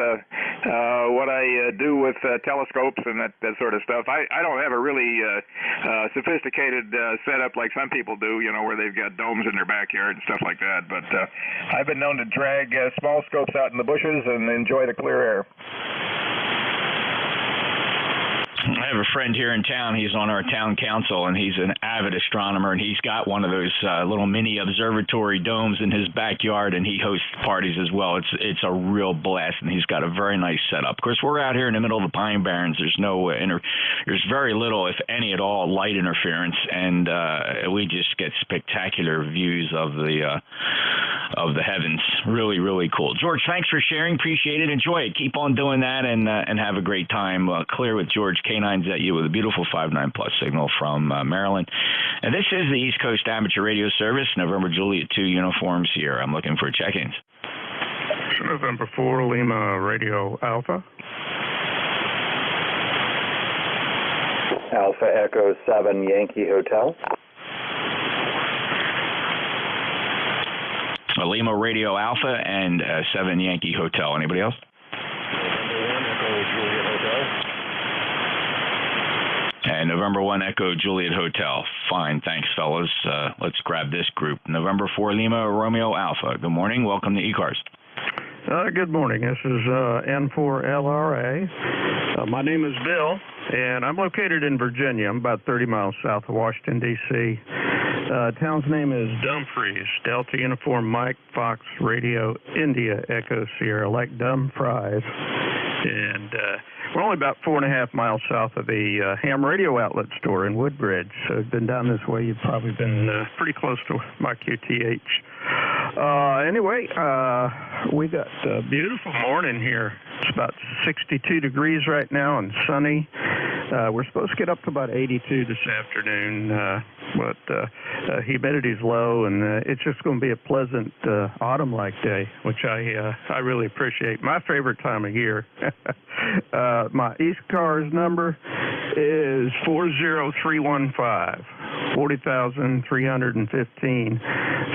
what I do with telescopes and that sort of stuff. I don't have a really sophisticated setup like some people do, where they've got domes in their backyard and stuff like that. But I've been known to drag small scopes out in the bushes and enjoy the clear air. I have a friend here in town. He's on our town council, and he's an avid astronomer, and he's got one of those little mini observatory domes in his backyard, and he hosts parties as well. It's a real blast, and he's got a very nice setup. Of course, we're out here in the middle of the Pine Barrens. There's there's very little, if any at all, light interference, and we just get spectacular views of the heavens. Really, really cool. George, thanks for sharing. Appreciate it. Enjoy it. Keep on doing that, and have a great time. Clear with George. K9's at you with a beautiful 5-9 plus signal from Maryland. And this is the East Coast Amateur Radio Service, November Juliet 2 Uniform Sierra. I'm looking for check-ins. November 4 Lima Radio Alpha. Alpha Echo 7 Yankee Hotel. Lima Radio Alpha and 7 Yankee Hotel. Anybody else? And November 1 Echo Juliet Hotel. Fine, thanks, fellas. Let's grab this group. November 4 Lima Romeo Alpha. Good morning. Welcome to ECARS. Good morning. This is N4LRA. My name is Bill, and I'm located in Virginia. I'm about 30 miles south of Washington, D.C. Town's name is Dumfries. Delta Uniform Mike Fox Radio India Echo Sierra, like Dumfries. And we're only about 4.5 miles south of the ham radio outlet store in Woodbridge. So if you've been down this way, you've probably been pretty close to my QTH. Anyway, we got a beautiful morning here. It's about 62 degrees right now and sunny. We're supposed to get up to about 82 this afternoon, but humidity's low, and it's just going to be a pleasant autumn-like day, which I really appreciate. My favorite time of year. My ECARS number is 40315. 40,315.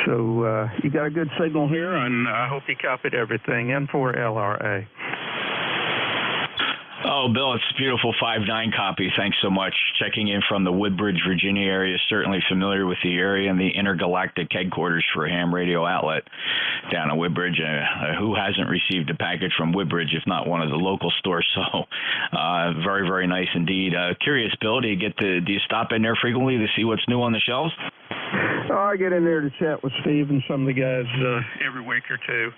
So you got a good signal here, and I hope you copied everything. N4LRA. Oh, Bill, it's a beautiful 5-9 copy. Thanks so much. Checking in from the Woodbridge, Virginia area. Certainly familiar with the area and the intergalactic headquarters for a ham radio outlet down in Woodbridge. Who hasn't received a package from Woodbridge, if not one of the local stores? So very, very nice indeed. Curious, Bill, do you stop in there frequently to see what's new on the shelves? Oh, I get in there to chat with Steve and some of the guys every week or two.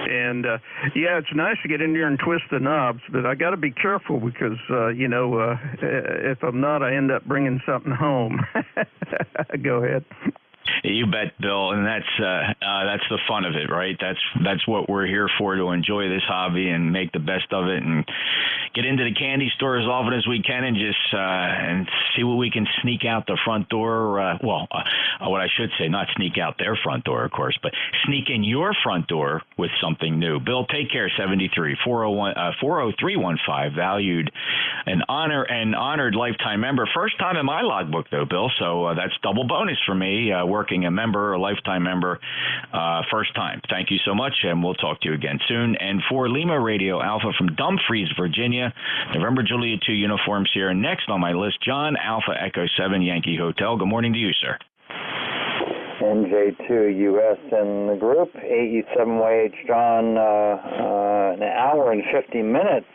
And, yeah, it's nice to get in there and twist the knobs, but I got to be careful because, if I'm not, I end up bringing something home. Go ahead. You bet, Bill, and that's the fun of it, right? That's what we're here for, to enjoy this hobby and make the best of it, and get into the candy store as often as we can, and just and see what we can sneak out the front door. What I should say, not sneak out their front door, of course, but sneak in your front door with something new. Bill, take care. 40315, valued, an honored lifetime member. First time in my logbook, though, Bill. So that's double bonus for me. Working a member, a lifetime member, first time. Thank you so much, and we'll talk to you again soon. And for Lima Radio Alpha from Dumfries, Virginia, November Juliet 2 Uniform Sierra. Next on my list, John Alpha Echo 7 Yankee Hotel. Good morning to you, sir. NJ2US in the group, AE7YH John, an hour and 50 minutes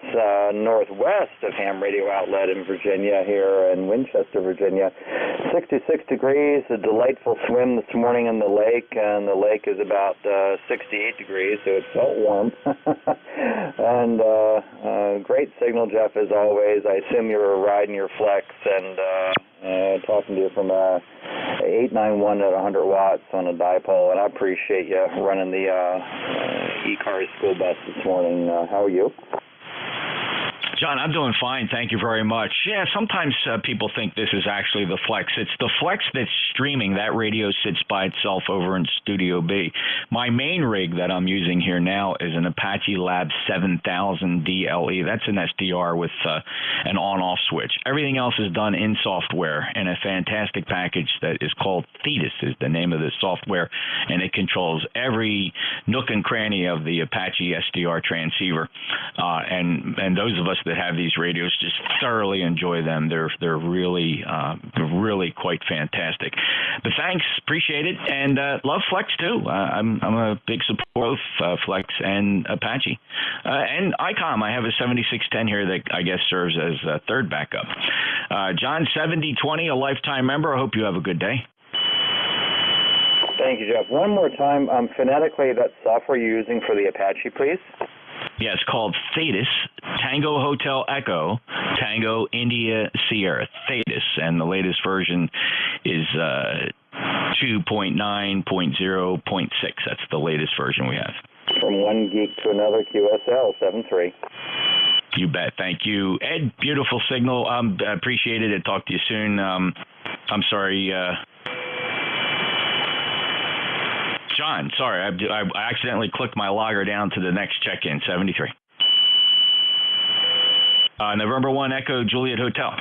northwest of ham radio outlet in Virginia, here in Winchester, Virginia. 66 degrees, a delightful swim this morning in the lake, and the lake is about 68 degrees, so it felt warm. And great signal, Jeff, as always. I assume you were riding your Flex and talking to you from 891 at 100 watts on a dipole, and I appreciate you running the ECARS school bus this morning. How are you? John, I'm doing fine. Thank you very much. Yeah, sometimes people think this is actually the Flex. It's the Flex that's streaming. That radio sits by itself over in Studio B. My main rig that I'm using here now is an Apache Lab 7000 DLE. That's an SDR with an on-off switch. Everything else is done in software in a fantastic package that is called Thetis, is the name of the software, and it controls every nook and cranny of the Apache SDR transceiver. And those of us that that have these radios just thoroughly enjoy them. They're really quite fantastic. But thanks, appreciate it, and love Flex too. I'm a big supporter of Flex and Apache, and ICOM. I have a 7610 here that I guess serves as a third backup. John 7020, a lifetime member. I hope you have a good day. Thank you, Jeff. One more time, phonetically, that software you're using for the Apache, please. Yeah, it's called Thetis, Tango Hotel Echo, Tango India Sierra, Thetis, and the latest version is 2.9.0.6. That's the latest version we have. From one geek to another, QSL 73. You bet. Thank you, Ed. Beautiful signal. Appreciate it. Talk to you soon. I'm sorry. John, sorry, I accidentally clicked my logger down to the next check-in, 73. November 1 Echo Juliet Hotel.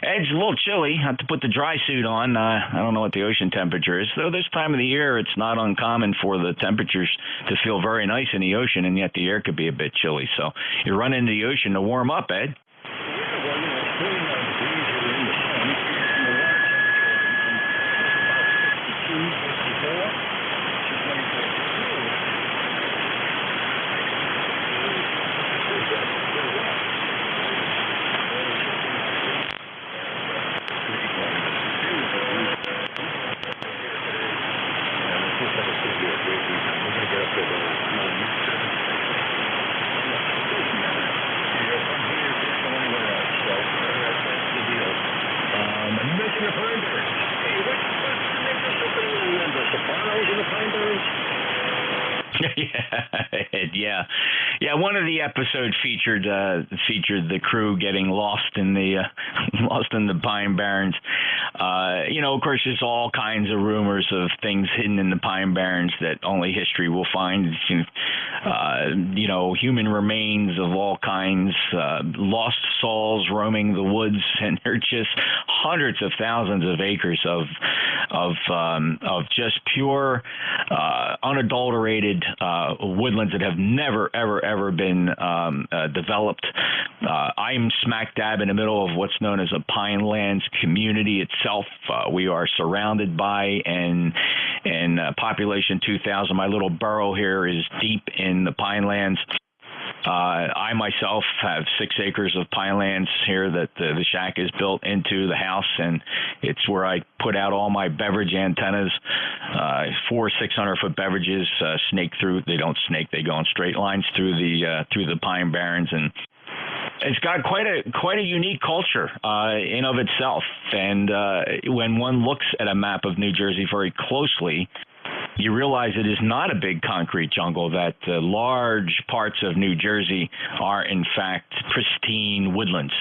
Ed's a little chilly. I have to put the dry suit on. I don't know what the ocean temperature is. Though this time of the year, it's not uncommon for the temperatures to feel very nice in the ocean, and yet the air could be a bit chilly. So you run into the ocean to warm up, Ed. Yeah. One of the episodes featured the crew getting lost in the Pine Barrens. Of course, there's all kinds of rumors of things hidden in the Pine Barrens that only history will find. Human remains of all kinds, lost souls roaming the woods, and there are just hundreds of thousands of acres of just pure, unadulterated woodlands that have never, ever been developed. I'm smack dab in the middle of what's known as a Pinelands community itself. We are surrounded by and population 2,000. My little borough here is deep in the Pinelands. I myself have 6 acres of pinelands here that the shack is built into the house, and it's where I put out all my beverage antennas. 4 600-foot beverages snake through. They don't snake; they go in straight lines through the Pine Barrens, and it's got quite a unique culture in of itself. And when one looks at a map of New Jersey very closely, you realize it is not a big concrete jungle, that large parts of New Jersey are, in fact, pristine woodlands.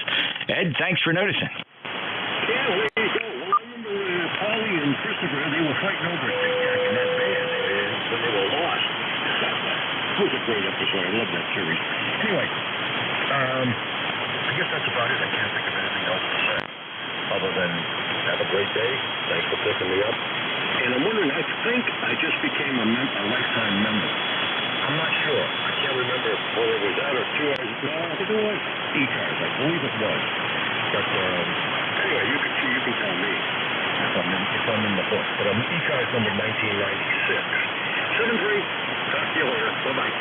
Ed, thanks for noticing. Yeah, well, I remember Paulie and Christopher, they were fighting over it in that band when they were lost. It was a great episode. I love that series. Anyway, I guess that's about it. I can't think of anything else to say other than have a great day. Thanks for picking me up. And I'm wondering, I think I just became a lifetime member. I'm not sure. I can't remember whether it was that or 2 hours ago. I think it was ECARS. I believe it was. But anyway, you can tell me if I'm in the book. But I'm ECARS number 1996. 7-3. Talk to you later. Bye-bye.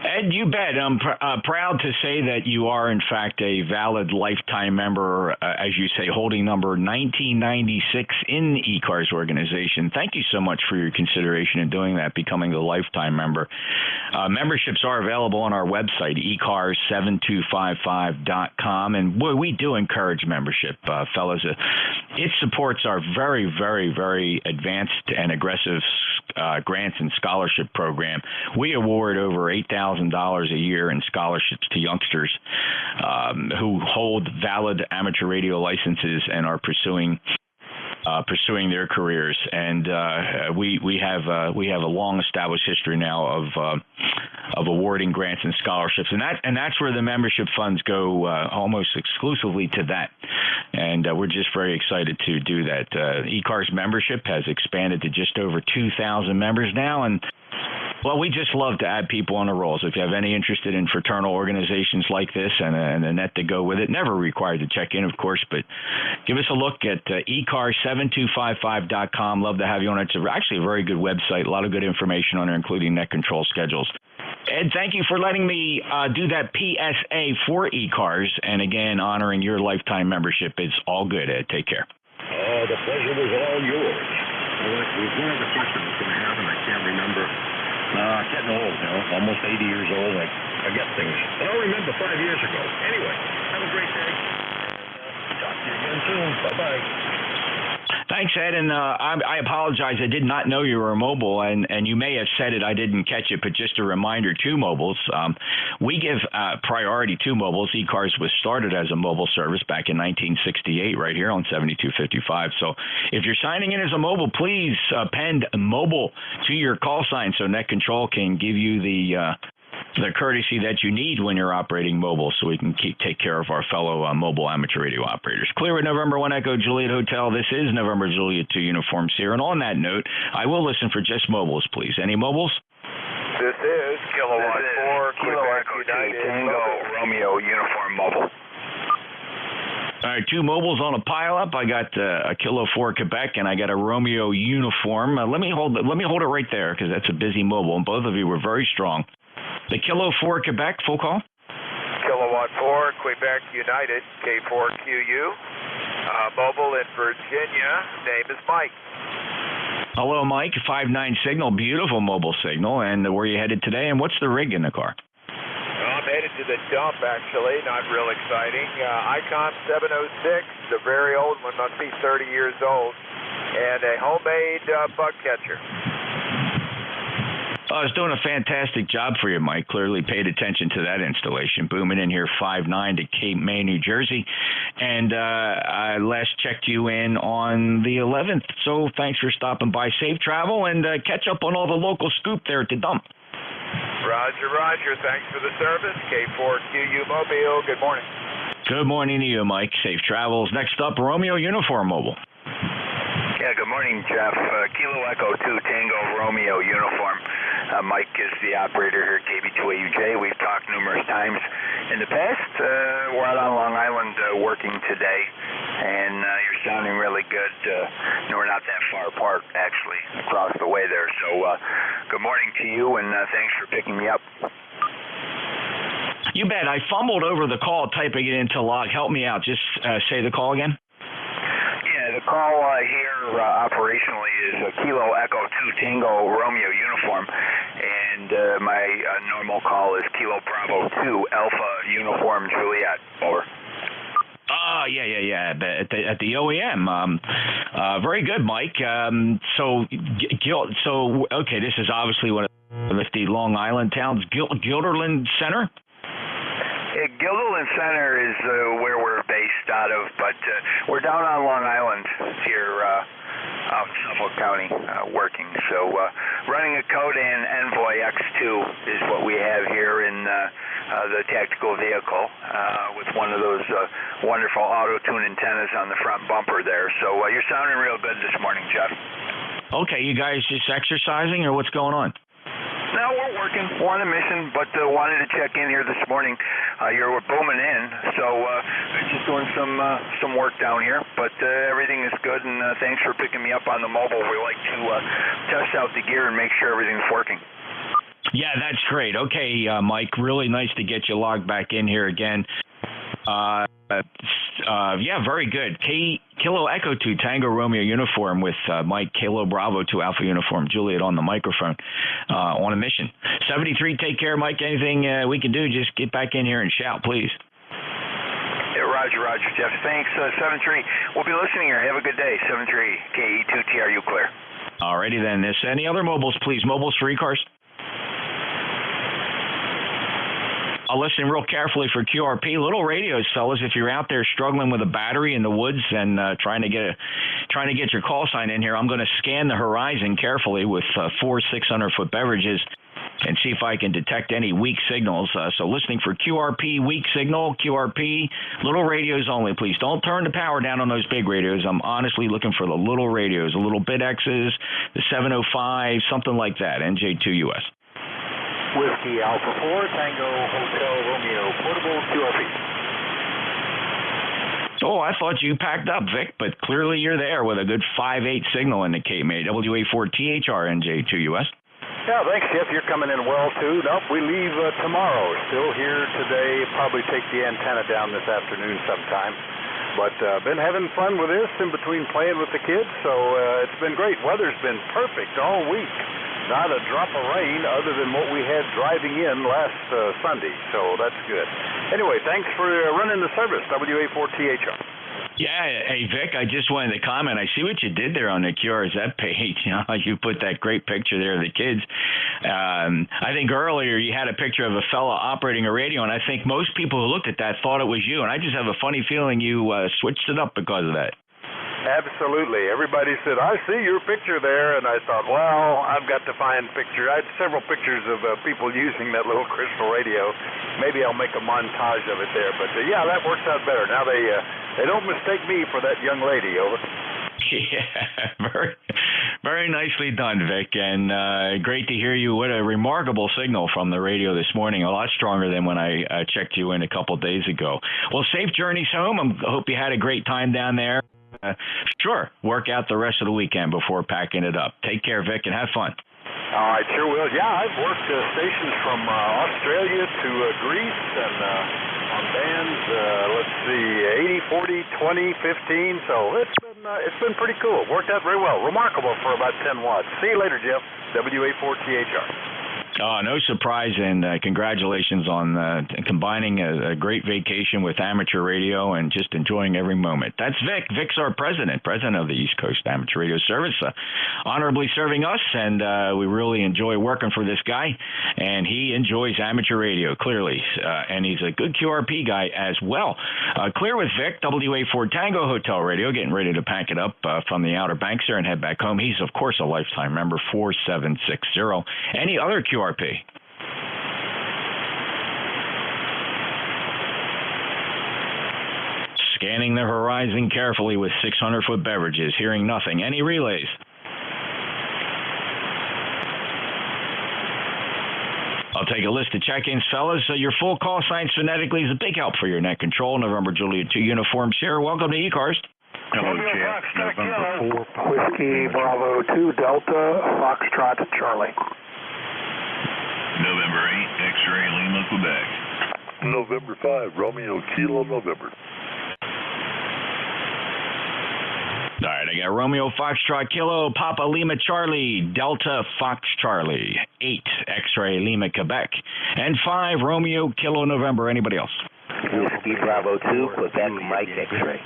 Ed, you bet. I'm proud to say that you are, in fact, a valid lifetime member, as you say, holding number 1996 in the ECARS organization. Thank you so much for your consideration in doing that, becoming a lifetime member. Memberships are available on our website, ECARS7255.com, and boy, we do encourage membership, fellas. It supports our very, very, very advanced and aggressive grants and scholarship program. We award over $8,000 a year in scholarships to youngsters who hold valid amateur radio licenses and are pursuing their careers. And we have a long established history now of awarding grants and scholarships, and that's where the membership funds go, almost exclusively to that. And we're just very excited to do that. ECARS membership has expanded to just over 2,000 members now, and well, we just love to add people on the roll. So if you have any interest in fraternal organizations like this and a net to go with it, never required to check in, of course, but give us a look at ECARS7255.com. Love to have you on it. It's actually a very good website, a lot of good information on there, including net control schedules. Ed, thank you for letting me do that PSA for ECARS, and again, honoring your lifetime membership. It's all good, Ed. Take care. The pleasure was all yours. There's one other question I was going to have, and I can't remember. Getting old now, almost 80 years old. I get things. But I'll remember 5 years ago. Anyway, have a great day. Talk to you again soon. Bye-bye. Thanks, Ed, and I apologize. I did not know you were mobile, and you may have said it. I didn't catch it, but just a reminder to mobiles. We give priority to mobiles. ECARS was started as a mobile service back in 1968 right here on 7255. So if you're signing in as a mobile, please append mobile to your call sign so Net Control can give you the courtesy that you need when you're operating mobile, so we can take care of our fellow mobile amateur radio operators. Clear at November 1 Echo Juliet Hotel. This is November Juliet 2 Uniform Sierra. And on that note, I will listen for just mobiles, please. Any mobiles? This is Kilowatt 4, Kilo Echo 2, Tango, Romeo, Uniform Mobile. All right, two mobiles on a pile-up. I got a Kilo 4 Quebec, and I got a Romeo Uniform. Let me hold it right there, because that's a busy mobile, and both of you were very strong. The Kilo 4 Quebec, full call. Kilowatt 4, Quebec United, K4QU. Mobile in Virginia. Name is Mike. Hello, Mike. 5-9 signal, beautiful mobile signal. And where are you headed today? And what's the rig in the car? I'm headed to the dump, actually. Not real exciting. Icon 706, the very old one, must be 30 years old, and a homemade bug catcher. I was doing a fantastic job for you, Mike. Clearly paid attention to that installation. Booming in here 5-9 to Cape May, New Jersey. And I last checked you in on the 11th. So thanks for stopping by. Safe travel and catch up on all the local scoop there at the dump. Roger, Roger. Thanks for the service. K4QU Mobile. Good morning. Good morning to you, Mike. Safe travels. Next up, Romeo Uniform Mobile. Yeah, good morning, Jeff. Kilo Echo 2 Tango Romeo Uniform. Mike is the operator here at KB2AUJ. We've talked numerous times in the past. We're out on Long Island working today, and you're sounding really good. We're not that far apart, actually, across the way there. So good morning to you, and thanks for picking me up. You bet. I fumbled over the call typing it into log. Help me out. Just say the call again. The call here operationally is Kilo Echo 2 Tango Romeo Uniform, and my normal call is Kilo Bravo 2 Alpha Uniform Juliet. Over. Yeah. At the OEM. Very good, Mike. So okay, this is obviously one of the Long Island towns, Guilderland Center. Guilderland Center is where we're based out of, but we're down on Long Island here out in Suffolk County working. So running a Codan Envoy X2 is what we have here in the tactical vehicle with one of those wonderful auto-tune antennas on the front bumper there. So you're sounding real good this morning, Jeff. Okay, you guys just exercising or what's going on? No, we're working. We're on a mission, but wanted to check in here this morning. You're booming in, so just doing some work down here. But everything is good, and thanks for picking me up on the mobile. We like to test out the gear and make sure everything's working. Yeah, that's great. Okay, Mike, really nice to get you logged back in here again. Yeah, very good. Kilo Echo 2 Tango Romeo Uniform with Mike, Kilo Bravo 2 Alpha Uniform Juliet on the microphone on a mission. 73, take care, Mike. Anything we can do, just get back in here and shout, please. Yeah, Roger, Jeff. Thanks, 73. We'll be listening here. Have a good day. 73, KE2TRU clear. All righty then. Any other mobiles, please? Mobiles for ECARS? I'll listen real carefully for QRP. Little radios, fellas, if you're out there struggling with a battery in the woods and trying to get your call sign in here, I'm going to scan the horizon carefully with 4 600-foot beverages and see if I can detect any weak signals. So listening for QRP weak signal, QRP, little radios only, please. Don't turn the power down on those big radios. I'm honestly looking for the little radios, the little bit X's, the 705, something like that, NJ2US. Whiskey Alpha 4, Tango Hotel Romeo, portable QRP. Oh, I thought you packed up, Vic, but clearly you're there with a good 5.8 signal in the Cape May. WA4THR NJ2US. Yeah, thanks, Jeff. You're coming in well, too. Nope, we leave tomorrow. Still here today. Probably take the antenna down this afternoon sometime. But been having fun with this in between playing with the kids, so it's been great. Weather's been perfect all week. Not a drop of rain other than what we had driving in last Sunday, so that's good. Anyway, thanks for running the service, WA4THR. Yeah, hey, Vic, I just wanted to comment. I see what you did there on the QRZ page. You put that great picture there of the kids. I think earlier you had a picture of a fella operating a radio, and I think most people who looked at that thought it was you, and I just have a funny feeling you switched it up because of that. Absolutely. Everybody said, I see your picture there, and I thought, well, I've got to find picture. I had several pictures of people using that little crystal radio. Maybe I'll make a montage of it there. But, yeah, that works out better. Now they don't mistake me for that young lady, over. Yeah, very, very nicely done, Vic, and great to hear you. What a remarkable signal from the radio this morning, a lot stronger than when I checked you in a couple days ago. Well, safe journeys home. I hope you had a great time down there. Sure, work out the rest of the weekend before packing it up. Take care, Vic, and have fun. All right, sure will. Yeah, I've worked stations from Australia to Greece and on bands, let's see, 80, 40, 20, 15, so it's been pretty cool. Worked out very well. Remarkable for about 10 watts. See you later, Jeff. WA4THR. Oh, no surprise, and congratulations on combining a great vacation with amateur radio and just enjoying every moment. That's Vic. Vic's our president of the East Coast Amateur Radio Service, honorably serving us, and we really enjoy working for this guy, and he enjoys amateur radio, clearly, and he's a good QRP guy as well. Clear with Vic, WA4 Tango Hotel Radio, getting ready to pack it up from the Outer Banks there and head back home. He's, of course, a lifetime member, 4760. Any other QRP? Scanning the horizon carefully with 600-foot beverages, hearing nothing. Any relays? I'll take a list of check-ins, fellas. So your full call signs phonetically is a big help for your net control. November Juliet 2 uniform share. Welcome to ECARS. Hello, Jeff. November 4. Whiskey Bravo 2 Delta Foxtrot Charlie. November 8, X-Ray Lima, Quebec. November 5, Romeo Kilo, November. All right, I got Romeo Foxtrot Kilo, Papa Lima Charlie, Delta Fox Charlie, 8 X-Ray Lima, Quebec, and 5 Romeo Kilo, November. Anybody else? Whiskey Bravo 2, Quebec Mike X-Ray.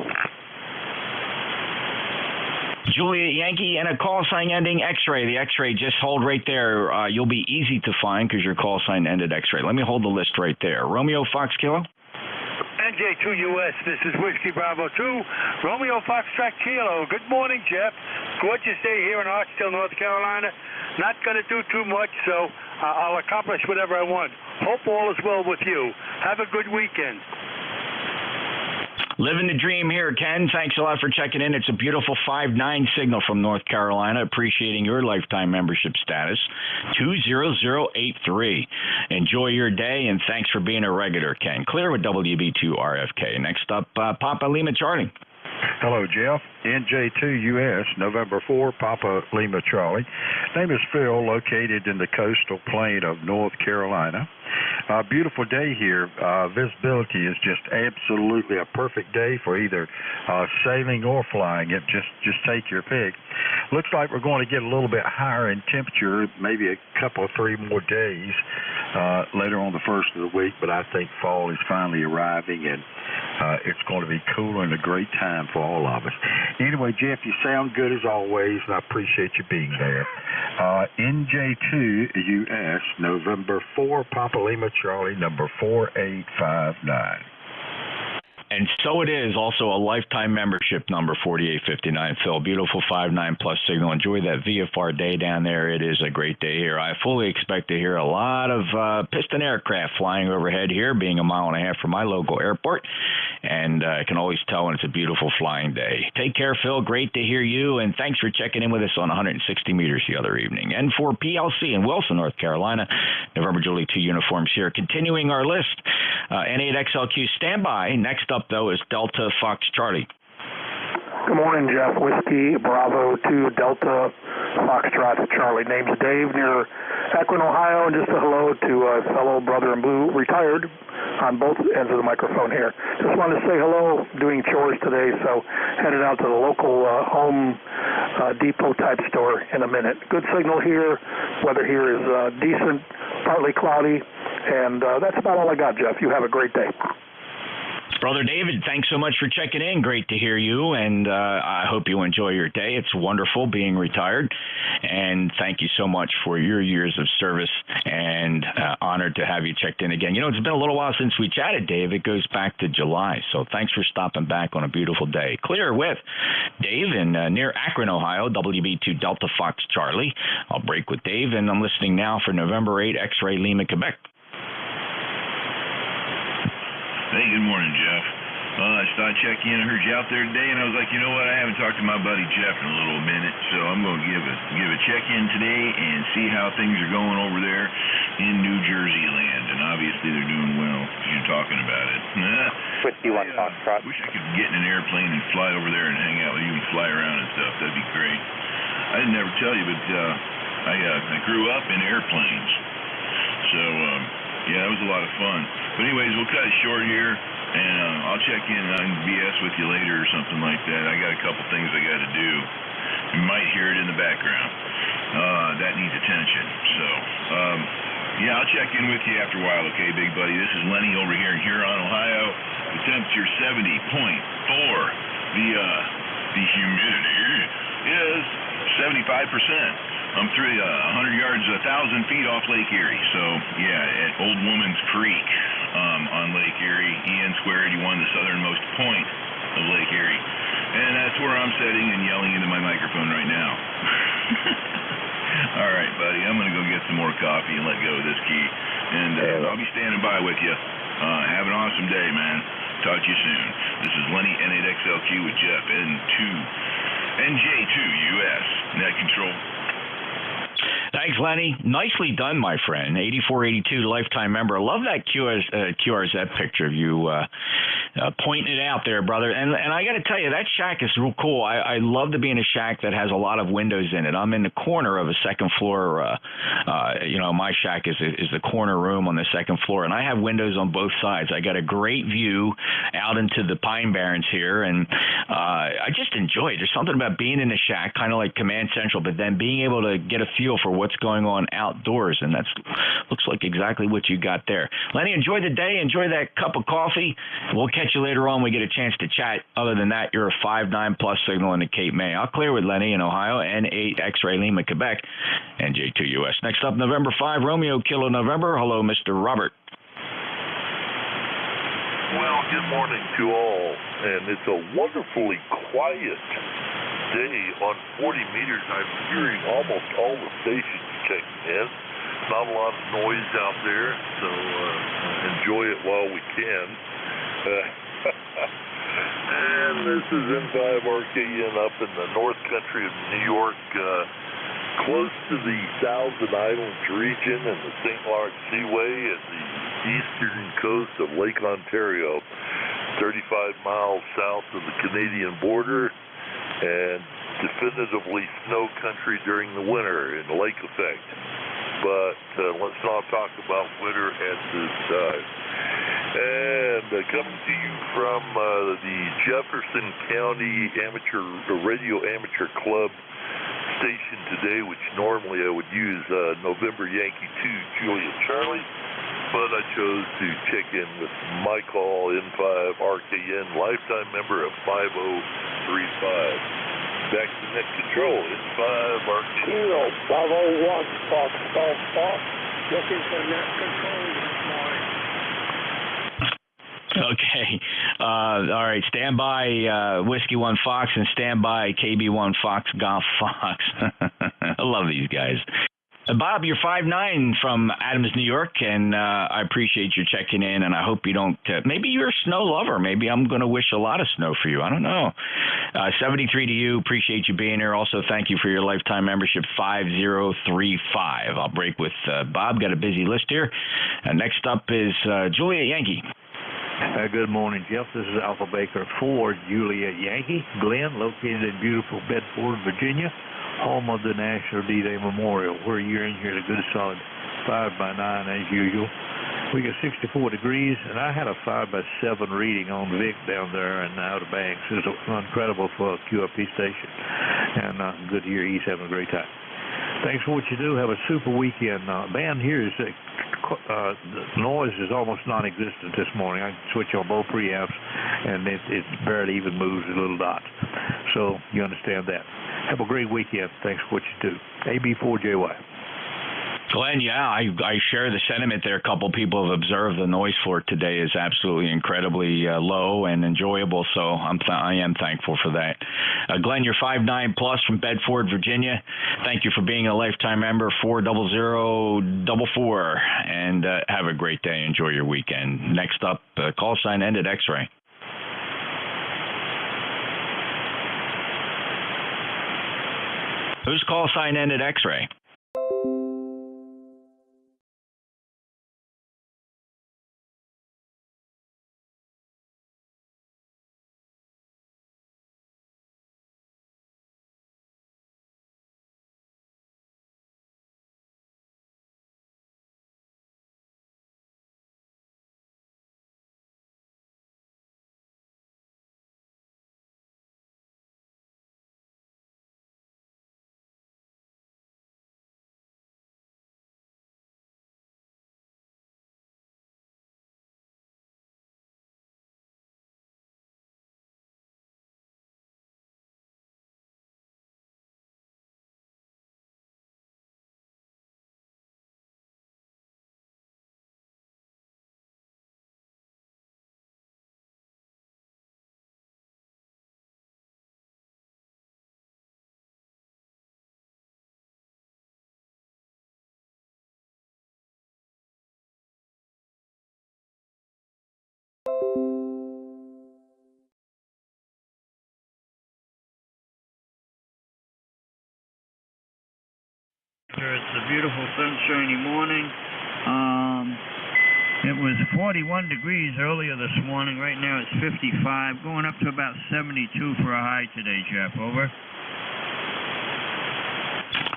Juliet Yankee and a call sign ending X-ray. The X-ray, just hold right there. You'll be easy to find because your call sign ended X-ray. Let me hold the list right there. Romeo Fox Kilo. NJ2US, this is Whiskey Bravo 2, Romeo Foxtrot Kilo. Good morning, Jeff. Gorgeous day here in Archdale, North Carolina. Not going to do too much, so I'll accomplish whatever I want. Hope all is well with you. Have a good weekend. Living the dream here, Ken. Thanks a lot for checking in. It's a beautiful 5.9 signal from North Carolina. Appreciating your lifetime membership status. 20083. Enjoy your day, and thanks for being a regular, Ken. Clear with WB2RFK. Next up, Papa Lima Charlie. Hello, Jeff. NJ2US, November 4, Papa Lima Charlie. Name is Phil, located in the coastal plain of North Carolina. Beautiful day here. Visibility is just absolutely a perfect day for either sailing or flying it. Just take your pick. Looks like we're going to get a little bit higher in temperature, maybe a couple or 3 more days later on the first of the week, but I think fall is finally arriving, and it's going to be cooler and a great time for all of us. Anyway, Jeff, you sound good as always, and I appreciate you being there. NJ2US, November 4, Papa Lima Charlie, number 4859. And so it is also a lifetime membership number, 4859, Phil. Beautiful 5.9 plus signal. Enjoy that VFR day down there. It is a great day here. I fully expect to hear a lot of piston aircraft flying overhead here, being a mile and a half from my local airport. And I can always tell when it's a beautiful flying day. Take care, Phil. Great to hear you. And thanks for checking in with us on 160 meters the other evening. N4 PLC in Wilson, North Carolina. November Julie 2 uniforms here. Continuing our list. N8XLQ standby. Next up, though, is Delta Fox Charlie. Good morning, Jeff. Whiskey Bravo 2 Delta Foxtrot Charlie. Name's Dave, near Akron, Ohio, and just a hello to a fellow brother in blue, retired on both ends of the microphone here. Just wanted to say hello, doing chores today, so headed out to the local Home Depot type store in a minute. Good signal here. Weather here is decent, partly cloudy, and that's about all I got, Jeff. You have a great day. Brother David, thanks so much for checking in. Great to hear you, and I hope you enjoy your day. It's wonderful being retired, and thank you so much for your years of service, and honored to have you checked in again. You know, it's been a little while since we chatted, Dave. It goes back to July, so thanks for stopping back on a beautiful day. Clear with Dave in near Akron, Ohio, WB2 Delta Fox Charlie. I'll break with Dave, and I'm listening now for November 8 X-Ray Lima, Quebec. Hey, good morning, Jeff. I just thought I'd check in. I heard you out there today, and I was like, you know what? I haven't talked to my buddy Jeff in a little minute, so I'm going to give a check-in today and see how things are going over there in New Jersey land. And obviously they're doing well. You're talking about it. Whiskey 1 Foxtrot. Wish I could get in an airplane and fly over there and hang out with you and fly around and stuff. That'd be great. I didn't ever tell you, but I grew up in airplanes, so. Yeah, that was a lot of fun. But anyways, we'll cut it short here, and I'll check in on BS with you later or something like that. I got a couple things I got to do. You might hear it in the background. That needs attention. So, yeah, I'll check in with you after a while, okay, big buddy? This is Lenny over here in Huron, Ohio. The temperature 70.4. The humidity is 75%. I'm 100 yards, 1,000 feet off Lake Erie. So, yeah, at Old Woman's Creek on Lake Erie, EN²81, the southernmost point of Lake Erie. And that's where I'm sitting and yelling into my microphone right now. All right, buddy, I'm going to go get some more coffee and let go of this key. And I'll be standing by with you. Have an awesome day, man. Talk to you soon. This is Lenny, N8XLQ with Jeff, NJ2US, net control. Thanks, Lenny. Nicely done, my friend. 8482 lifetime member. I love that QRZ picture of you pointing it out there, brother. And I got to tell you, that shack is real cool. I love to be in a shack that has a lot of windows in it. I'm in the corner of a second floor. My shack is the corner room on the second floor, and I have windows on both sides. I got a great view out into the Pine Barrens here, and I just enjoy it. There's something about being in a shack, kind of like Command Central, but then being able to get a feel for what's going on outdoors, and that looks like exactly what you got there. Lenny, enjoy the day. Enjoy that cup of coffee. We'll catch you later on when we get a chance to chat. Other than that, you're a 5.9 plus signal in the Cape May. I'll clear with Lenny in Ohio, N8 X-Ray Lima, Quebec, NJ2US. Next up, November 5, Romeo Kilo November. Hello, Mr. Robert. Well, good morning to all, and it's a wonderfully quiet day on 40 meters. I'm hearing almost all the stations checking in. Not a lot of noise out there, so enjoy it while we can. And this is N5RKN up in the North Country of New York, close to the Thousand Islands region and the St. Lawrence Seaway at the eastern coast of Lake Ontario, 35 miles south of the Canadian border, and definitively snow country during the winter in lake effect. But let's not talk about winter at this time. And coming to you from the Jefferson County Radio Amateur Club station today, which normally I would use November Yankee 2 Julia Charlie, but I chose to check in with my call, N5RKN, lifetime member of 5035. Back to net control, N5RKN. Kilo, 501, Fox, looking for net control this morning. Okay. All right. Stand by Whiskey 1 Fox and stand by KB1 Fox Golf Fox. I love these guys. Bob, you're 5'9" from Adams, New York, and I appreciate you checking in, and I hope you don't maybe you're a snow lover. Maybe I'm going to wish a lot of snow for you. I don't know. 73 to you. Appreciate you being here. Also, thank you for your lifetime membership, 5035. I'll break with Bob. Got a busy list here. Next up is Juliet Yankee. Good morning, Jeff. This is Alpha Baker 4, Juliet Yankee. Glenn, located in beautiful Bedford, Virginia, home of the National D-Day Memorial. We're a year in here at a good solid 5x9 as usual. We got 64 degrees, and I had a 5x7 reading on Vic down there in Outer Banks. It was incredible for a QRP station, and good to hear he's having a great time. Thanks for what you do. Have a super weekend. Band here is the noise is almost non-existent this morning. I switch on both preamps, and it barely even moves a little dot. So you understand that. Have a great weekend. Thanks for what you do. AB4JY. Glenn, yeah, I share the sentiment there. A couple people have observed the noise floor today is absolutely incredibly low and enjoyable, so I am thankful for that. Glenn, you're 5'9" plus from Bedford, Virginia. Thank you for being a lifetime member, 40044, and have a great day. Enjoy your weekend. Next up, call sign ended X-ray. Whose call sign ended X-ray? It's a beautiful sunshiny morning. It was 41 degrees earlier this morning. Right now it's 55, going up to about 72 for a high today, Jeff. Over.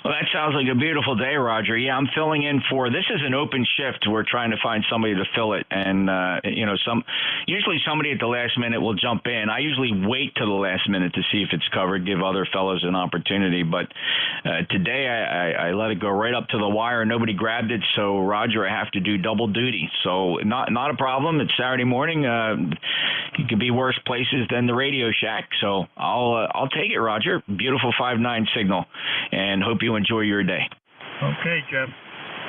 Well, that sounds like a beautiful day, Roger. Yeah, I'm filling in for, this is an open shift. We're trying to find somebody to fill it. And, usually somebody at the last minute will jump in. I usually wait till the last minute to see if it's covered, give other fellows an opportunity. But today I let it go right up to the wire. Nobody grabbed it. So, Roger, I have to do double duty. So not a problem. It's Saturday morning. It could be worse places than the Radio Shack. So I'll take it, Roger. Beautiful 5'9" signal. And hope you enjoy your day. Okay, Jeff.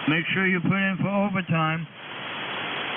Make sure you put in for overtime.